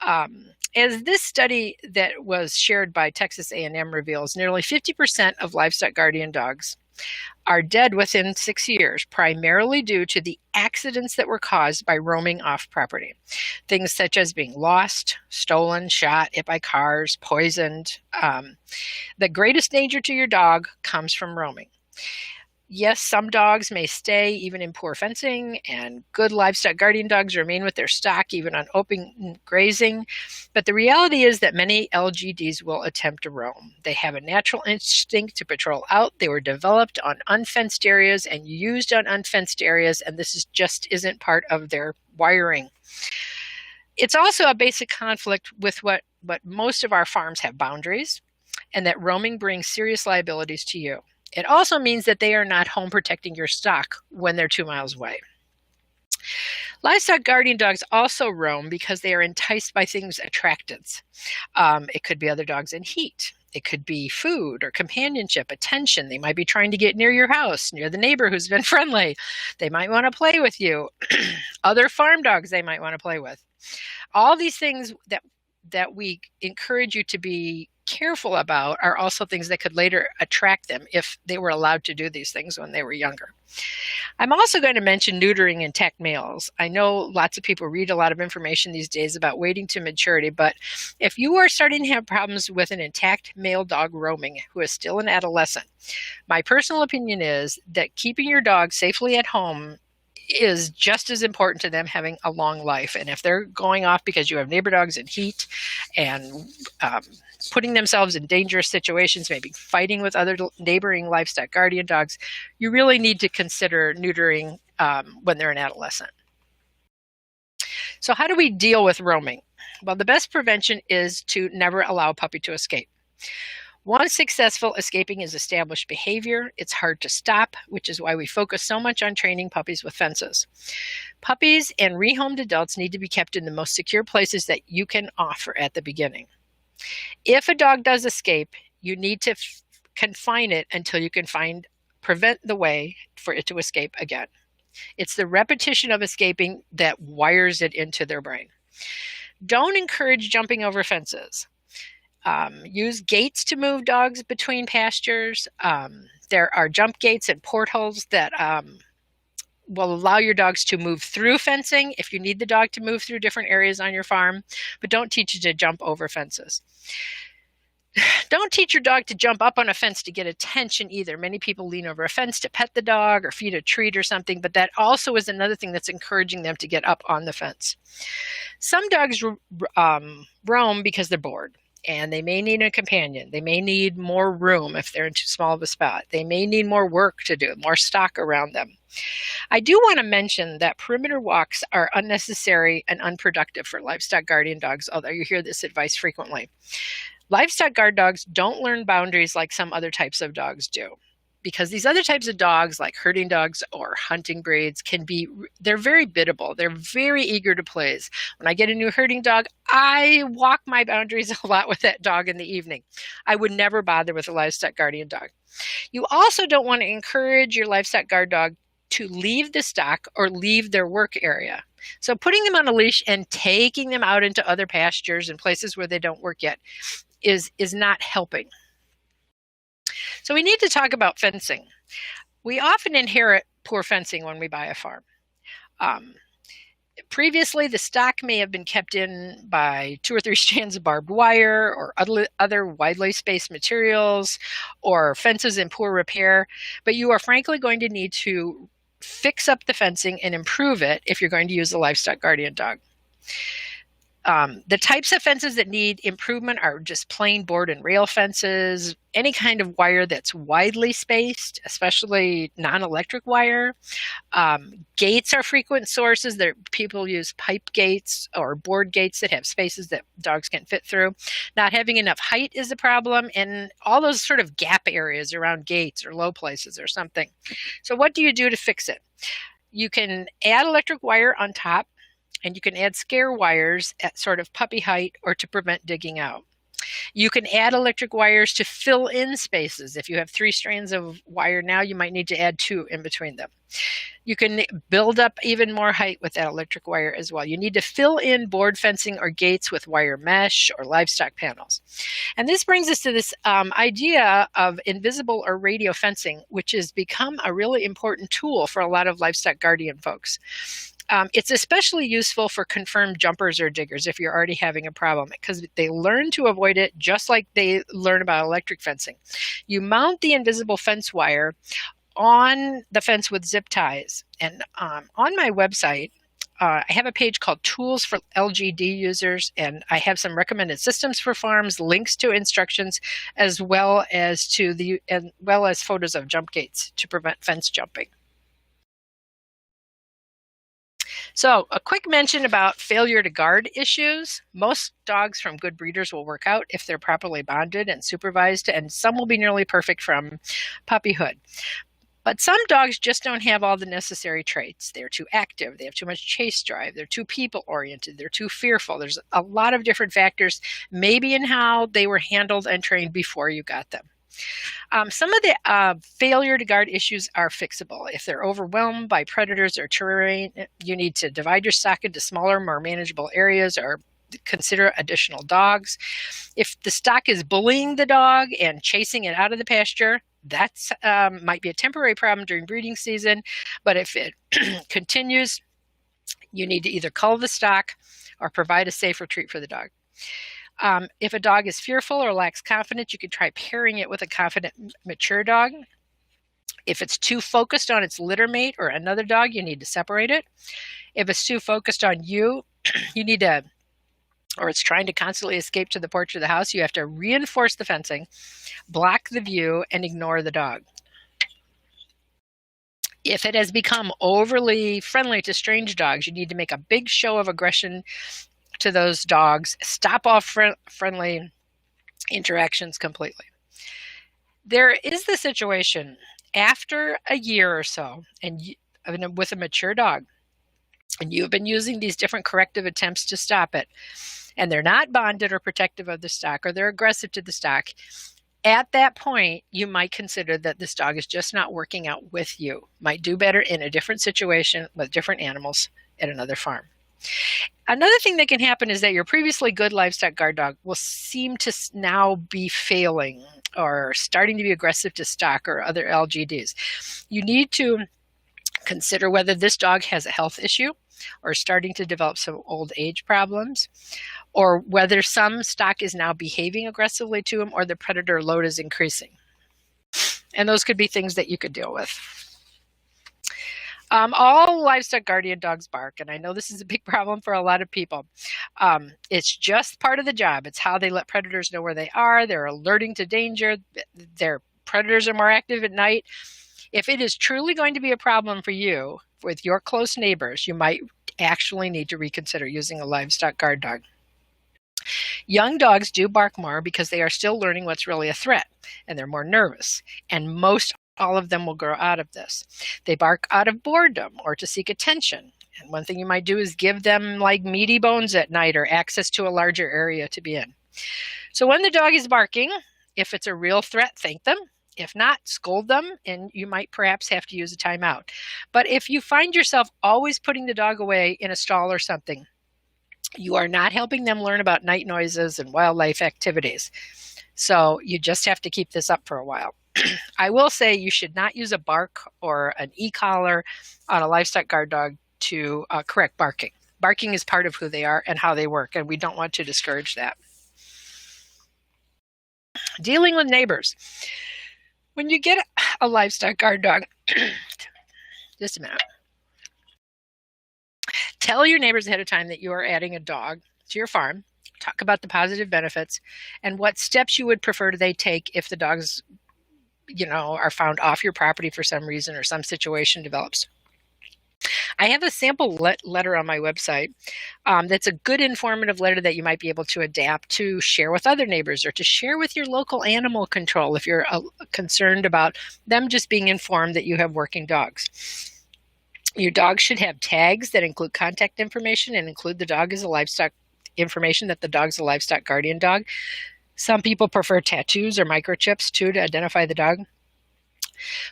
As this study that was shared by Texas A&M reveals, nearly 50% of livestock guardian dogs are dead within 6 years, primarily due to the accidents that were caused by roaming off property. Things such as being lost, stolen, shot, hit by cars, poisoned. The greatest danger to your dog comes from roaming. Yes, some dogs may stay even in poor fencing, and good livestock guardian dogs remain with their stock even on open grazing. But the reality is that many LGDs will attempt to roam. They have a natural instinct to patrol out. They were developed on unfenced areas and used on unfenced areas, and this just isn't part of their wiring. It's also a basic conflict with what most of our farms have boundaries, and that roaming brings serious liabilities to you. It also means that they are not home protecting your stock when they're 2 miles away. Livestock guardian dogs also roam because they are enticed by things attractants. It could be other dogs in heat. It could be food or companionship, attention. They might be trying to get near your house, near the neighbor who's been friendly. They might want to play with you. Other farm dogs they might want to play with. All these things that we encourage you to be careful about are also things that could later attract them if they were allowed to do these things when they were younger. I'm also going to mention neutering intact males. I know lots of people read a lot of information these days about waiting to maturity, but if you are starting to have problems with an intact male dog roaming who is still an adolescent, my personal opinion is that keeping your dog safely at home is just as important to them having a long life. And if they're going off because you have neighbor dogs in heat and putting themselves in dangerous situations, maybe fighting with other neighboring livestock guardian dogs, you really need to consider neutering when they're an adolescent. So how do we deal with roaming? Well, the best prevention is to never allow a puppy to escape. Once successful, escaping is established behavior. It's hard to stop, which is why we focus so much on training puppies with fences. Puppies and rehomed adults need to be kept in the most secure places that you can offer at the beginning. If a dog does escape, you need to confine it until you can prevent the way for it to escape again. It's the repetition of escaping that wires it into their brain. Don't encourage jumping over fences. Use gates to move dogs between pastures. There are jump gates and portholes that will allow your dogs to move through fencing if you need the dog to move through different areas on your farm, but don't teach it to jump over fences. Don't teach your dog to jump up on a fence to get attention either. Many people lean over a fence to pet the dog or feed a treat or something, but that also is another thing that's encouraging them to get up on the fence. Some dogs roam because they're bored, and they may need a companion. They may need more room if they're in too small of a spot. They may need more work to do, more stock around them. I do want to mention that perimeter walks are unnecessary and unproductive for livestock guardian dogs, although you hear this advice frequently. Livestock guard dogs don't learn boundaries like some other types of dogs do, because these other types of dogs, like herding dogs or hunting breeds, they're very biddable. They're very eager to please. When I get a new herding dog, I walk my boundaries a lot with that dog in the evening. I would never bother with a livestock guardian dog. You also don't want to encourage your livestock guard dog to leave the stock or leave their work area. So putting them on a leash and taking them out into other pastures and places where they don't work yet is not helping. So we need to talk about fencing. We often inherit poor fencing when we buy a farm. Previously, the stock may have been kept in by 2 or 3 strands of barbed wire or other widely spaced materials or fences in poor repair, but you are frankly going to need to fix up the fencing and improve it if you're going to use a livestock guardian dog. The types of fences that need improvement are just plain board and rail fences, any kind of wire that's widely spaced, especially non-electric wire. Gates are frequent sources. People use pipe gates or board gates that have spaces that dogs can fit through. Not having enough height is a problem, and all those sort of gap areas around gates or low places or something. So what do you do to fix it? You can add electric wire on top, and you can add scare wires at sort of puppy height or to prevent digging out. You can add electric wires to fill in spaces. If you have 3 strands of wire now, you might need to add 2 in between them. You can build up even more height with that electric wire as well. You need to fill in board fencing or gates with wire mesh or livestock panels. And this brings us to this idea of invisible or radio fencing, which has become a really important tool for a lot of livestock guardian folks. It's especially useful for confirmed jumpers or diggers if you're already having a problem, because they learn to avoid it just like they learn about electric fencing. You mount the invisible fence wire on the fence with zip ties. And on my website, I have a page called Tools for LGD Users, and I have some recommended systems for farms, links to instructions, as well as photos of jump gates to prevent fence jumping. So a quick mention about failure to guard issues. Most dogs from good breeders will work out if they're properly bonded and supervised, and some will be nearly perfect from puppyhood. But some dogs just don't have all the necessary traits. They're too active, they have too much chase drive, they're too people-oriented, they're too fearful. There's a lot of different factors, maybe in how they were handled and trained before you got them. Some of the failure to guard issues are fixable. If they're overwhelmed by predators or terrain, you need to divide your stock into smaller, more manageable areas, or consider additional dogs. If the stock is bullying the dog and chasing it out of the pasture, that's might be a temporary problem during breeding season, but if it continues, you need to either cull the stock or provide a safe retreat for the dog. If a dog is fearful or lacks confidence, you can try pairing it with a confident, mature dog. If it's too focused on its litter mate or another dog, you need to separate it. If it's too focused on you, you need to, or it's trying to constantly escape to the porch of the house, you have to reinforce the fencing, block the view, and ignore the dog. If it has become overly friendly to strange dogs, you need to make a big show of aggression to those dogs, stop all friendly interactions completely. There is the situation after a year or so, and with a mature dog, and you've been using these different corrective attempts to stop it, and they're not bonded or protective of the stock, or they're aggressive to the stock, at that point, you might consider that this dog is just not working out with you. Might do better in a different situation with different animals at another farm. Another thing that can happen is that your previously good livestock guard dog will seem to now be failing or starting to be aggressive to stock or other LGDs. You need to consider whether this dog has a health issue or starting to develop some old age problems, or whether some stock is now behaving aggressively to him or the predator load is increasing. And those could be things that you could deal with. All livestock guardian dogs bark, and I know this is a big problem for a lot of people. It's just part of the job. It's how they let predators know where they are. They're alerting to danger. Their predators are more active at night. If it is truly going to be a problem for you with your close neighbors, you might actually need to reconsider using a livestock guard dog. Young dogs do bark more because they are still learning what's really a threat, and they're more nervous, and most all of them will grow out of this. They bark out of boredom or to seek attention. And one thing you might do is give them like meaty bones at night or access to a larger area to be in. So when the dog is barking, if it's a real threat, thank them. If not, scold them, and you might perhaps have to use a timeout. But if you find yourself always putting the dog away in a stall or something, you are not helping them learn about night noises and wildlife activities. So you just have to keep this up for a while. I will say you should not use a bark or an e-collar on a livestock guard dog to correct barking. Barking is part of who they are and how they work, and we don't want to discourage that. Dealing with neighbors. When you get a livestock guard dog, just a minute. Tell your neighbors ahead of time that you are adding a dog to your farm. Talk about the positive benefits and what steps you would prefer they take if the dogs are found off your property for some reason or some situation develops. I have a sample letter on my website that's a good informative letter that you might be able to adapt to share with other neighbors or to share with your local animal control if you're concerned about them just being informed that you have working dogs. Your dog should have tags that include contact information and include the dog as a livestock information that the dog's a livestock guardian dog. Some people prefer tattoos or microchips too to identify the dog.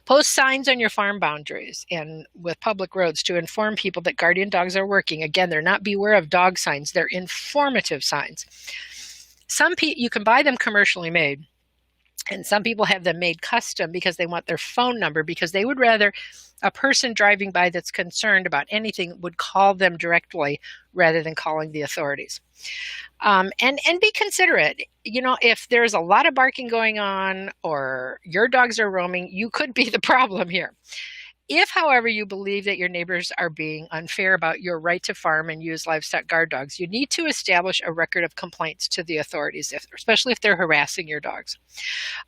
Post signs on your farm boundaries and with public roads to inform people that guardian dogs are working. Again, they're not beware of dog signs. They're informative signs. You can buy them commercially made, And some people have them made custom because they want their phone number, because they would rather a person driving by that's concerned about anything would call them directly rather than calling the authorities. And be considerate. You know, if there's a lot of barking going on or your dogs are roaming, you could be the problem here. If, however, you believe that your neighbors are being unfair about your right to farm and use livestock guard dogs, you need to establish a record of complaints to the authorities, especially if they're harassing your dogs.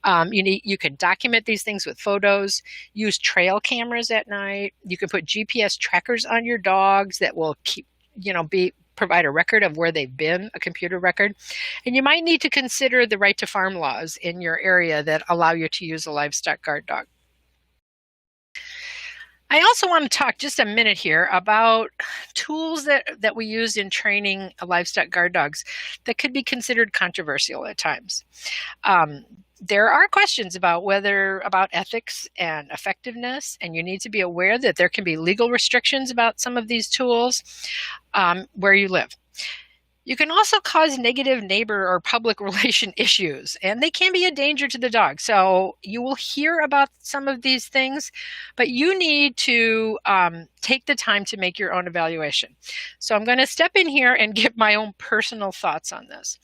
You can document these things with photos, use trail cameras at night. You can put GPS trackers on your dogs that will provide a record of where they've been, a computer record. And you might need to consider the right to farm laws in your area that allow you to use a livestock guard dog. I also want to talk just a minute here about tools that we use in training livestock guard dogs that could be considered controversial at times. There are questions about ethics and effectiveness, and you need to be aware that there can be legal restrictions about some of these tools where you live. You can also cause negative neighbor or public relation issues, and they can be a danger to the dog. So you will hear about some of these things, but you need to take the time to make your own evaluation. So I'm going to step in here and give my own personal thoughts on this.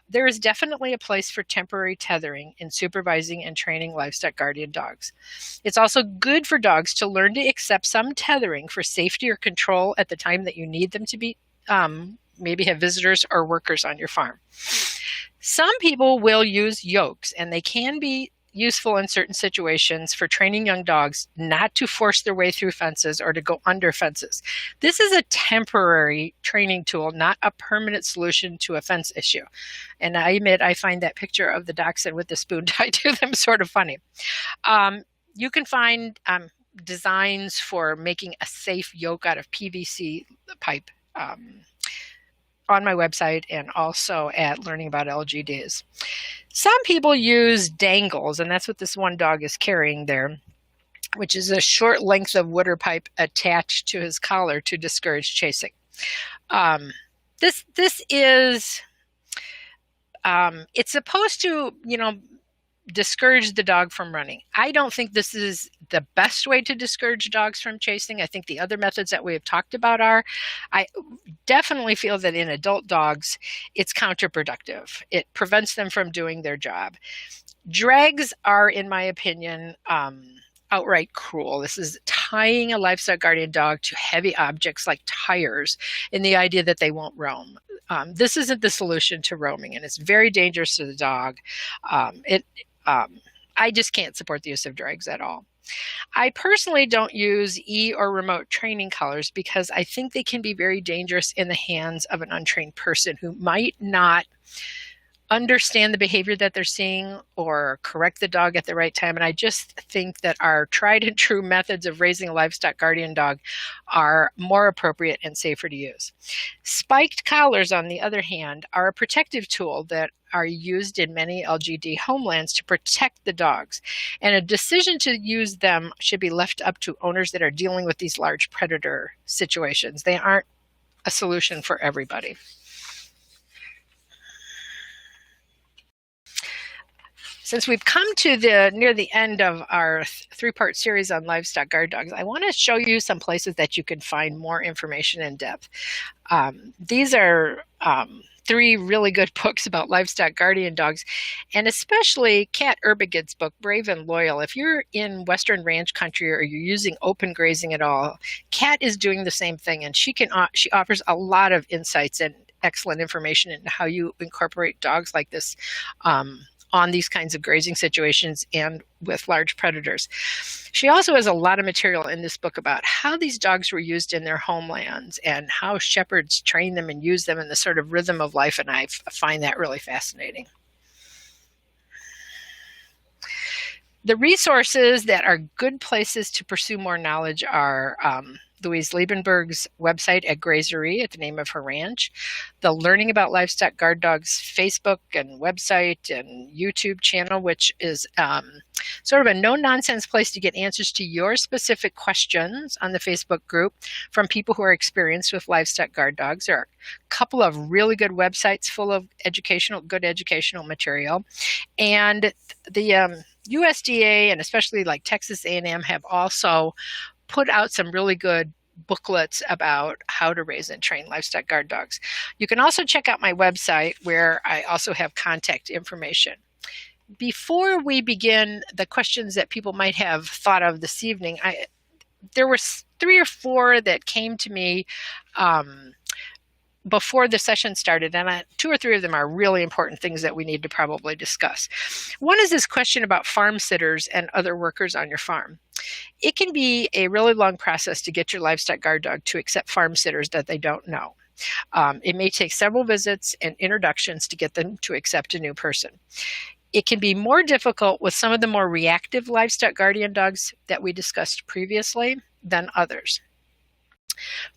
There is definitely a place for temporary tethering in supervising and training livestock guardian dogs. It's also good for dogs to learn to accept some tethering for safety or control at the time that you need them to be maybe have visitors or workers on your farm. Some people will use yokes, and they can be useful in certain situations for training young dogs not to force their way through fences or to go under fences. This is a temporary training tool, not a permanent solution to a fence issue. And I admit I find that picture of the dachshund with the spoon tied to them sort of funny. You can find designs for making a safe yoke out of PVC pipe on my website and also at Learning About LGDs. Some people use dangles, and that's what this one dog is carrying there, which is a short length of water pipe attached to his collar to discourage chasing. This is, it's supposed to, discourage the dog from running. I don't think this is the best way to discourage dogs from chasing. I think the other methods that we have talked about are. I definitely feel that in adult dogs, it's counterproductive. It prevents them from doing their job. Drags are, in my opinion, outright cruel. This is tying a livestock guardian dog to heavy objects like tires in the idea that they won't roam. This isn't the solution to roaming, and it's very dangerous to the dog. I just can't support the use of drags at all. I personally don't use or remote training collars because I think they can be very dangerous in the hands of an untrained person who might not understand the behavior that they're seeing or correct the dog at the right time. And I just think that our tried and true methods of raising a livestock guardian dog are more appropriate and safer to use. Spiked collars, on the other hand, are a protective tool that are used in many LGD homelands to protect the dogs. And a decision to use them should be left up to owners that are dealing with these large predator situations. They aren't a solution for everybody. Since we've come to near the end of our three-part series on livestock guard dogs, I want to show you some places that you can find more information in depth. These are 3 really good books about livestock guardian dogs, and especially Kat Erbigit's book, Brave and Loyal. If you're in Western ranch country or you're using open grazing at all, Kat is doing the same thing, and she offers a lot of insights and excellent information into how you incorporate dogs like this on these kinds of grazing situations and with large predators. She also has a lot of material in this book about how these dogs were used in their homelands and how shepherds train them and use them in the sort of rhythm of life, and I find that really fascinating. The resources that are good places to pursue more knowledge are Louise Liebenberg's website at Grazery, at the name of her ranch, the Learning About Livestock Guard Dogs Facebook and website and YouTube channel, which is sort of a no-nonsense place to get answers to your specific questions on the Facebook group from people who are experienced with livestock guard dogs. There are a couple of really good websites full of good educational material. And the USDA and especially like Texas A&M have also put out some really good booklets about how to raise and train livestock guard dogs. You can also check out my website where I also have contact information. Before we begin the questions that people might have thought of this evening, there were 3 or 4 that came to me before the session started, and 2 or 3 of them are really important things that we need to probably discuss. One is this question about farm sitters and other workers on your farm. It can be a really long process to get your livestock guard dog to accept farm sitters that they don't know. It may take several visits and introductions to get them to accept a new person. It can be more difficult with some of the more reactive livestock guardian dogs that we discussed previously than others.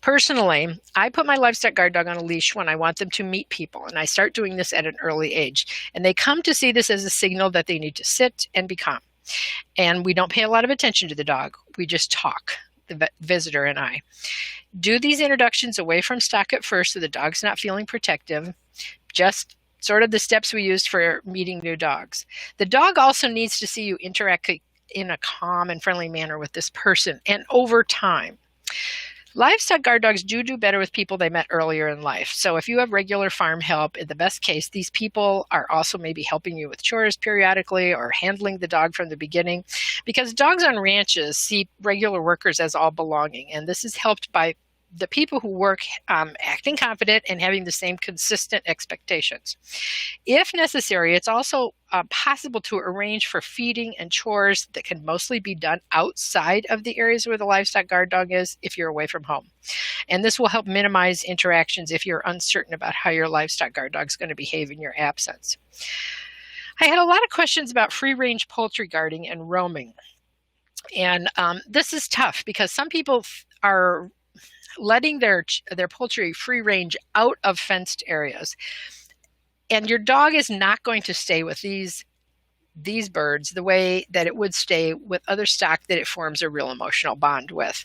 Personally, I put my livestock guard dog on a leash when I want them to meet people, and I start doing this at an early age. And they come to see this as a signal that they need to sit and be calm. And we don't pay a lot of attention to the dog. We just talk, the visitor and I. Do these introductions away from stock at first so the dog's not feeling protective. Just sort of the steps we used for meeting new dogs. The dog also needs to see you interact in a calm and friendly manner with this person and over time. Livestock guard dogs do better with people they met earlier in life. So if you have regular farm help, in the best case, these people are also maybe helping you with chores periodically or handling the dog from the beginning, because dogs on ranches see regular workers as all belonging. And this is helped by the people who work acting confident and having the same consistent expectations. If necessary, it's also possible to arrange for feeding and chores that can mostly be done outside of the areas where the livestock guard dog is if you're away from home. And this will help minimize interactions if you're uncertain about how your livestock guard dog is going to behave in your absence. I had a lot of questions about free-range poultry guarding and roaming. And this is tough because some people are letting their poultry free range out of fenced areas. And your dog is not going to stay with these birds the way that it would stay with other stock that it forms a real emotional bond with.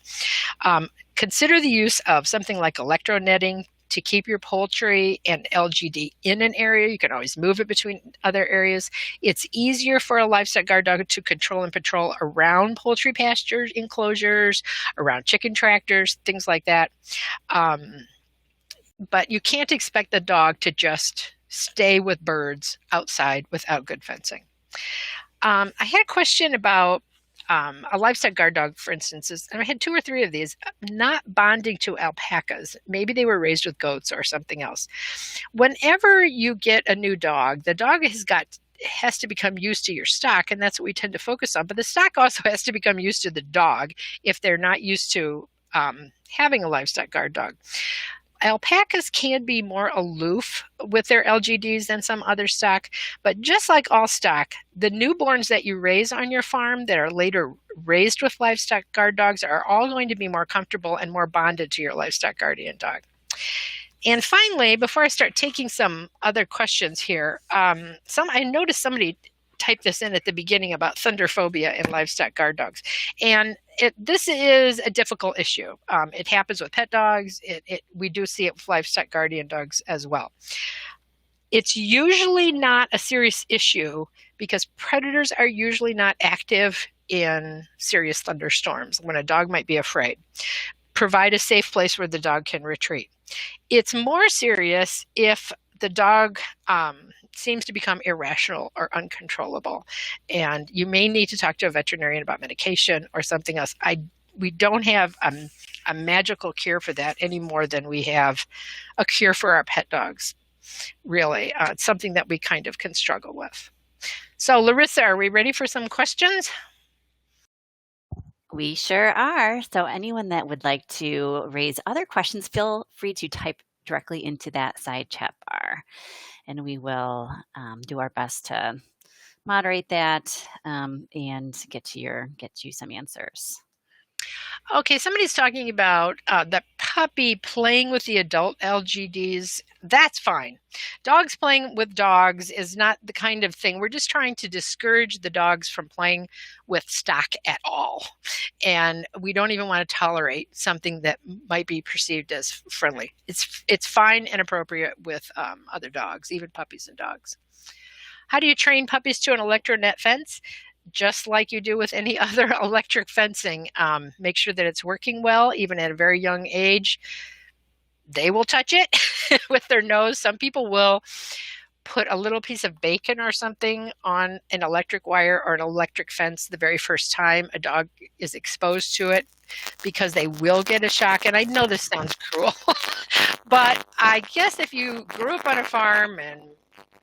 Consider the use of something like electro netting to keep your poultry and LGD in an area. You can always move it between other areas. It's easier for a livestock guard dog to control and patrol around poultry pasture enclosures, around chicken tractors, things like that. But you can't expect the dog to just stay with birds outside without good fencing. I had a question about a livestock guard dog, for instance, and I had 2 or 3 of these, not bonding to alpacas. Maybe they were raised with goats or something else. Whenever you get a new dog, the dog has to become used to your stock, and that's what we tend to focus on. But the stock also has to become used to the dog if they're not used to having a livestock guard dog. Alpacas can be more aloof with their LGDs than some other stock, but just like all stock, the newborns that you raise on your farm that are later raised with livestock guard dogs are all going to be more comfortable and more bonded to your livestock guardian dog. And finally, before I start taking some other questions here, I noticed somebody typed this in at the beginning about thunderphobia in livestock guard dogs. And this is a difficult issue. It happens with pet dogs. We do see it with livestock guardian dogs as well. It's usually not a serious issue because predators are usually not active in serious thunderstorms when a dog might be afraid. Provide a safe place where the dog can retreat. It's more serious if the dog seems to become irrational or uncontrollable, and you may need to talk to a veterinarian about medication or something else. We don't have a magical cure for that any more than we have a cure for our pet dogs, really. It's something that we kind of can struggle with. So Larissa, are we ready for some questions? We sure are. So anyone that would like to raise other questions, feel free to type directly into that side chat bar, and we will do our best to moderate that and get you some answers. Okay, somebody's talking about the puppy playing with the adult LGDs. That's fine. Dogs playing with dogs is not the kind of thing. We're just trying to discourage the dogs from playing with stock at all. And we don't even want to tolerate something that might be perceived as friendly. It's fine and appropriate with other dogs, even puppies and dogs. How do you train puppies to an electronet fence? Just like you do with any other electric fencing. Make sure that it's working well, even at a very young age. They will touch it with their nose. Some people will put a little piece of bacon or something on an electric wire or an electric fence the very first time a dog is exposed to it, because they will get a shock. And I know this sounds cruel, but I guess if you grew up on a farm and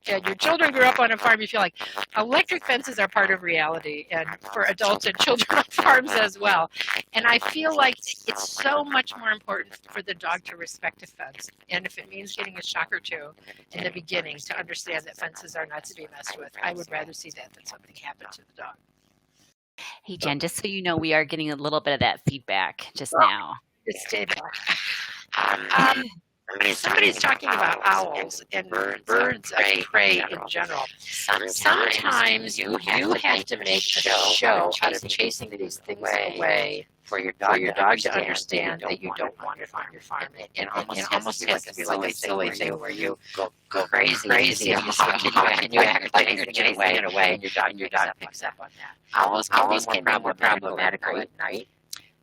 your children grew up on a farm, you feel like electric fences are part of reality, and for adults and children on farms as well. And I feel like it's so much more important for the dog to respect a fence. And if it means getting a shock or two in the beginning to understand that fences are not to be messed with, I would rather see that than something happen to the dog. Hey, Jen, just so you know, we are getting a little bit of that feedback just now. It's stable. Somebody's talking about owls and birds of prey in general. Sometimes you have to make a show out of chasing these things away for your dog to understand that you don't want it on your farm. It almost has to be like a silly thing where you go crazy and you stalk and you act like you're chasing it away, and your dog picks up on that. Owls can be more problematical at night.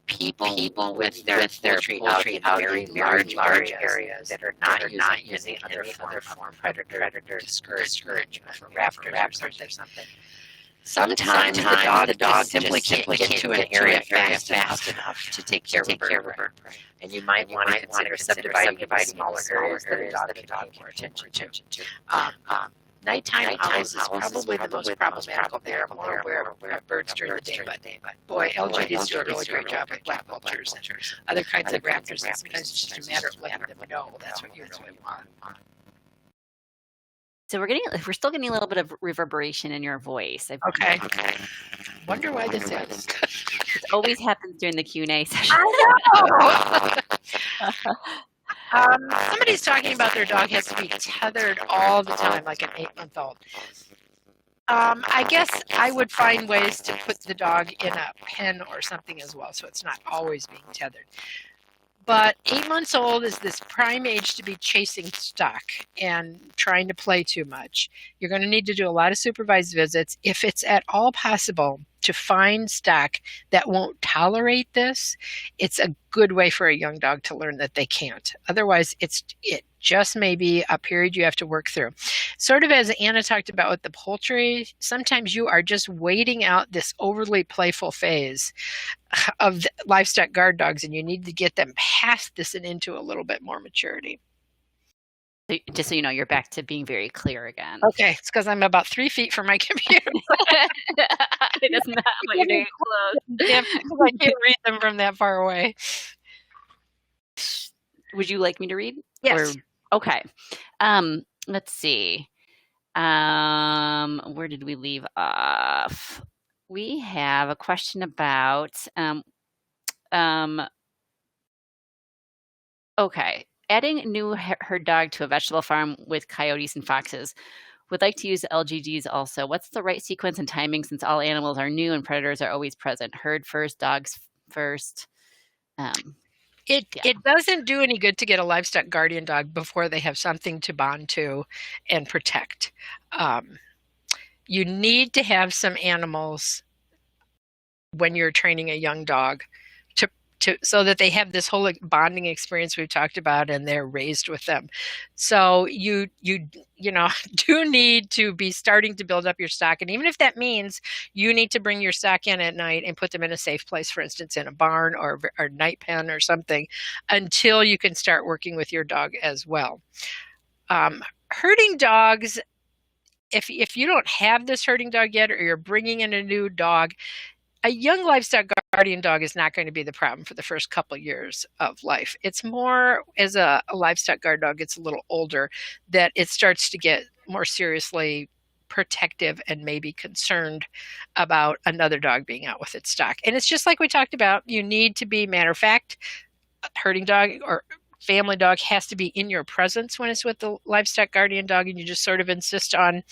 People with their poultry out in very large areas that are not using other form predator to discourage from raptors or something. Sometimes the dog simply can't get to an area fast enough to take care of a bird. And you might want to consider subdividing smaller areas that a dog can pay more attention to. Nighttime owls is probably the most problematical. They're more aware of birds during the day, but boy, LGDs do a really great job with black vultures and other kinds of raptors. And sometimes it's just a matter of letting them know that's what you really want. So we're still getting a little bit of reverberation in your voice. Okay. Wonder why this is. It always happens during the Q&A session. I know. Somebody's talking about their dog has to be tethered all the time, like an 8-month-old. I guess I would find ways to put the dog in a pen or something as well, so it's not always being tethered. But 8 months old is this prime age to be chasing stock and trying to play too much. You're going to need to do a lot of supervised visits. If it's at all possible to find stock that won't tolerate this, it's a good way for a young dog to learn that they can't. Otherwise, it just may be a period you have to work through. Sort of as Anna talked about with the poultry, sometimes you are just waiting out this overly playful phase of the livestock guard dogs, and you need to get them past this and into a little bit more maturity. Just so you know, you're back to being very clear again. Okay, it's because I'm about 3 feet from my computer. It does not let you doing close. Yeah, I can't read them from that far away. Would you like me to read? Yes. Okay. Let's see. Where did we leave off? We have a question about okay. Adding new herd dog to a vegetable farm with coyotes and foxes. Would like to use LGDs also. What's the right sequence and timing since all animals are new and predators are always present? Herd first, dogs first. It doesn't do any good to get a livestock guardian dog before they have something to bond to and protect. You need to have some animals when you're training a young dog so that they have this whole bonding experience we've talked about, and they're raised with them. So you do need to be starting to build up your stock. And even if that means you need to bring your stock in at night and put them in a safe place, for instance, in a barn or night pen or something, until you can start working with your dog as well. Herding dogs, if you don't have this herding dog yet, or you're bringing in a new dog, a young livestock guardian dog is not going to be the problem for the first couple of years of life. It's more as a livestock guard dog gets a little older that it starts to get more seriously protective and maybe concerned about another dog being out with its stock. And it's just like we talked about, you need to be, matter of fact, a herding dog or family dog has to be in your presence when it's with the livestock guardian dog, and you just sort of insist on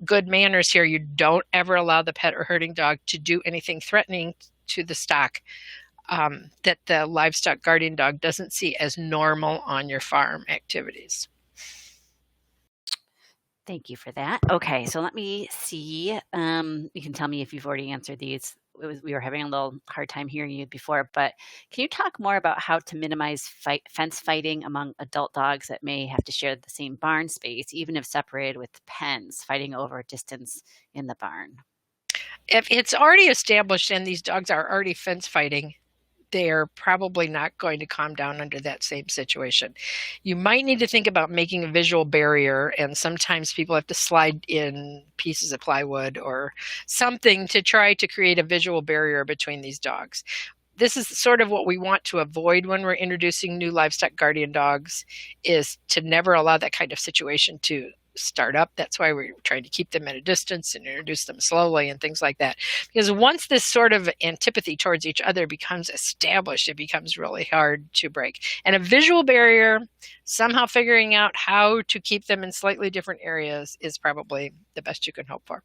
good manners here. You don't ever allow the pet or herding dog to do anything threatening to the stock that the livestock guardian dog doesn't see as normal on your farm activities. Thank you for that. Okay, so let me see. You can tell me if you've already answered these. We were having a little hard time hearing you before, but can you talk more about how to minimize fence fighting among adult dogs that may have to share the same barn space, even if separated with pens, fighting over a distance in the barn? If it's already established and these dogs are already fence fighting, they're probably not going to calm down under that same situation. You might need to think about making a visual barrier, and sometimes people have to slide in pieces of plywood or something to try to create a visual barrier between these dogs. This is sort of what we want to avoid when we're introducing new livestock guardian dogs, is to never allow that kind of situation to start up. That's why we're trying to keep them at a distance and introduce them slowly and things like that. Because once this sort of antipathy towards each other becomes established, it becomes really hard to break. And a visual barrier, somehow figuring out how to keep them in slightly different areas, is probably the best you can hope for.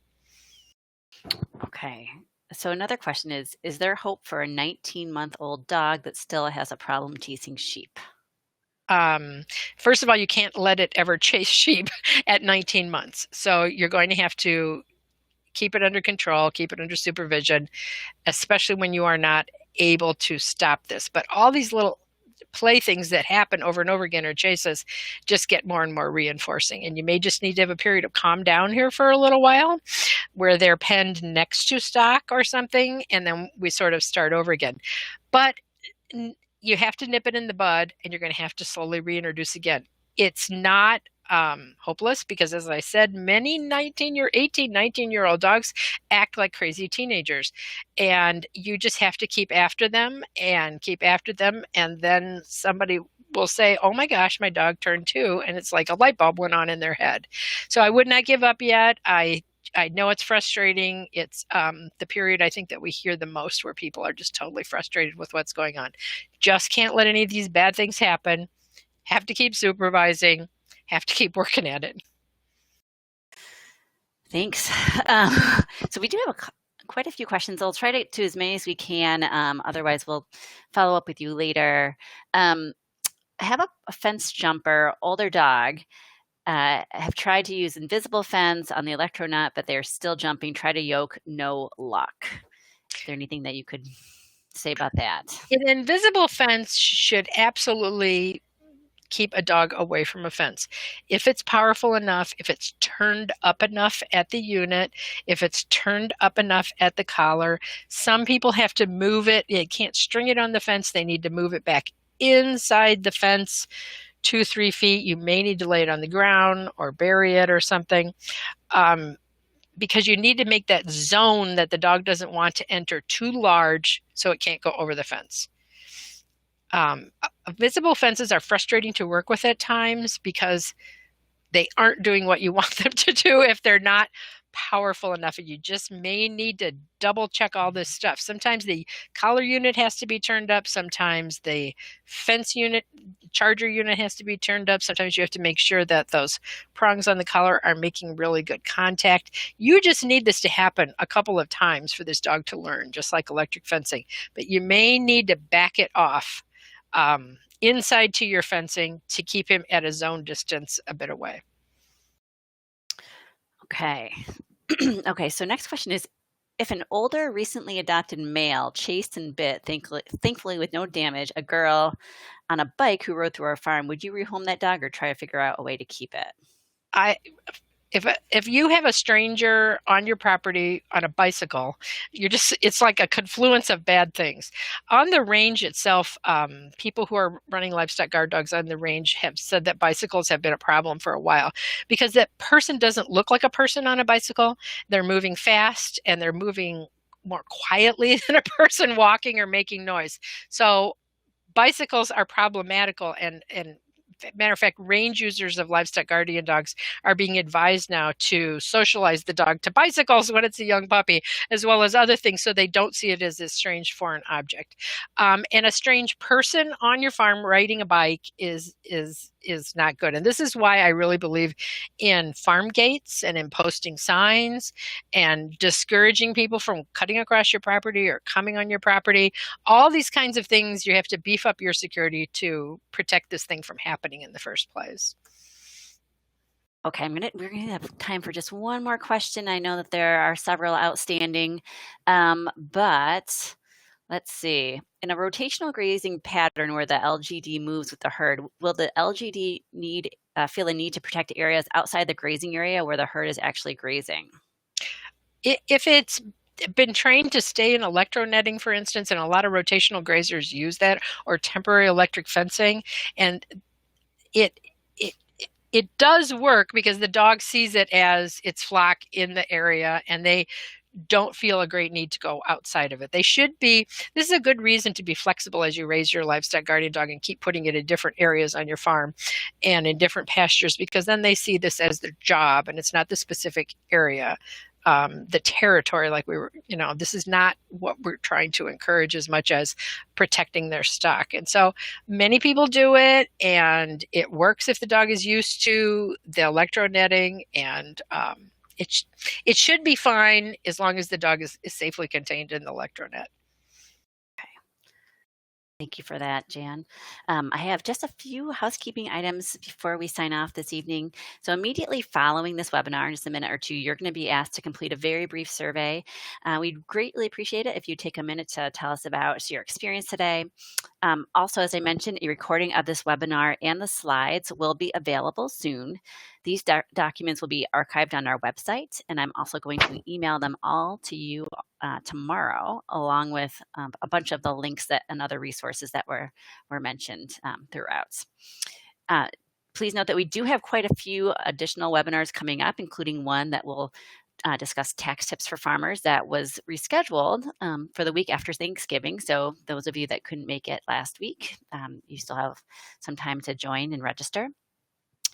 Okay. So another question is there hope for a 19-month-old dog that still has a problem chasing sheep? First of all, you can't let it ever chase sheep at 19 months. So you're going to have to keep it under control, keep it under supervision, especially when you are not able to stop this. But all these little playthings that happen over and over again, or chases, just get more and more reinforcing. And you may just need to have a period of calm down here for a little while where they're penned next to stock or something, and then we sort of start over again. But you have to nip it in the bud, and you're going to have to slowly reintroduce again. It's not hopeless, because as I said, many 19-year-old dogs act like crazy teenagers, and you just have to keep after them, and then somebody will say, oh my gosh, my dog turned 2, and it's like a light bulb went on in their head. So I would not give up yet. I know it's frustrating. It's the period I think that we hear the most where people are just totally frustrated with what's going on. Just can't let any of these bad things happen. Have to keep supervising. Have to keep working at it. Thanks. So we do have quite a few questions. I'll try to get to as many as we can. Otherwise, we'll follow up with you later. I have a fence jumper, older dog. Have tried to use invisible fence on the electronut, but they're still jumping. Try to yoke, no luck. Is there anything that you could say about that? An invisible fence should absolutely keep a dog away from a fence. If it's powerful enough, if it's turned up enough at the unit, if it's turned up enough at the collar, some people have to move it. They can't string it on the fence. They need to move it back inside the fence 2-3 feet. You may need to lay it on the ground or bury it or something, because you need to make that zone that the dog doesn't want to enter too large so it can't go over the fence. Visible fences are frustrating to work with at times because they aren't doing what you want them to do if they're not powerful enough, and you just may need to double check all this stuff. Sometimes the collar unit has to be turned up. Sometimes the fence unit, charger unit has to be turned up. Sometimes you have to make sure that those prongs on the collar are making really good contact. You just need this to happen a couple of times for this dog to learn, just like electric fencing. But you may need to back it off inside to your fencing to keep him at a zone distance a bit away. Okay. Okay, so next question is, if an older, recently adopted male chased and bit, thankfully with no damage, a girl on a bike who rode through our farm, would you rehome that dog or try to figure out a way to keep it? If you have a stranger on your property on a bicycle, it's like a confluence of bad things. On the range itself, people who are running livestock guard dogs on the range have said that bicycles have been a problem for a while because that person doesn't look like a person on a bicycle. They're moving fast and they're moving more quietly than a person walking or making noise. So bicycles are problematical, and matter of fact, range users of Livestock Guardian dogs are being advised now to socialize the dog to bicycles when it's a young puppy, as well as other things, so they don't see it as this strange foreign object. And a strange person on your farm riding a bike is not good. And this is why I really believe in farm gates and in posting signs and discouraging people from cutting across your property or coming on your property. All these kinds of things, you have to beef up your security to protect this thing from happening in the first place. Okay, we're gonna have time for just one more question. I know that there are several outstanding, but let's see. In a rotational grazing pattern where the LGD moves with the herd, will the LGD feel a need to protect areas outside the grazing area where the herd is actually grazing? If it's been trained to stay in electro-netting, for instance, and a lot of rotational grazers use that, or temporary electric fencing, and it does work because the dog sees it as its flock in the area, and they don't feel a great need to go outside of it. They should be. This is a good reason to be flexible as you raise your Livestock Guardian dog and keep putting it in different areas on your farm and in different pastures, because then they see this as their job and it's not the specific area, the territory. Like this is not what we're trying to encourage as much as protecting their stock. And so many people do it, and it works if the dog is used to the electro netting, and it should be fine as long as the dog is safely contained in the electronet. Thank you for that, Jan. I have just a few housekeeping items before we sign off this evening. So immediately following this webinar, in just a minute or two, you're going to be asked to complete a very brief survey. We'd greatly appreciate it if you take a minute to tell us about your experience today. Also, as I mentioned, a recording of this webinar and the slides will be available soon. These documents will be archived on our website, and I'm also going to email them all to you tomorrow, along with a bunch of the links and other resources that were mentioned throughout. Please note that we do have quite a few additional webinars coming up, including one that will discuss tax tips for farmers that was rescheduled for the week after Thanksgiving. So those of you that couldn't make it last week, you still have some time to join and register.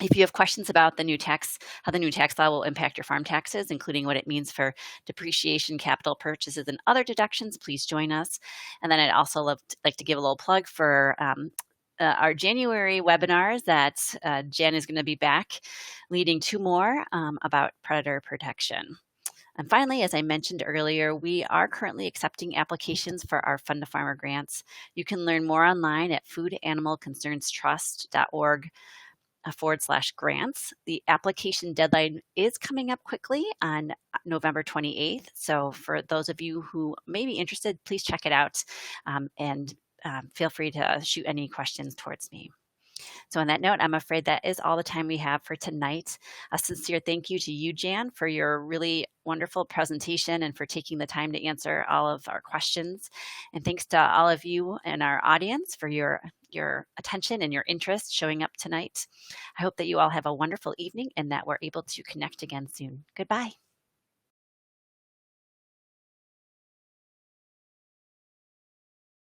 If you have questions about how the new tax law will impact your farm taxes, including what it means for depreciation, capital purchases, and other deductions, please join us. And then I'd also like to give a little plug for our January webinars that Jan is going to be back leading 2 more about predator protection. And finally, as I mentioned earlier, we are currently accepting applications for our Fund to Farmer grants. You can learn more online at foodanimalconcerns.org/grants. The application deadline is coming up quickly on November 28th. So for those of you who may be interested, please check it out and feel free to shoot any questions towards me. So on that note, I'm afraid that is all the time we have for tonight. A sincere thank you to you, Jan, for your really wonderful presentation and for taking the time to answer all of our questions. And thanks to all of you and our audience for your attention and your interest showing up tonight. I hope that you all have a wonderful evening and that we're able to connect again soon. Goodbye.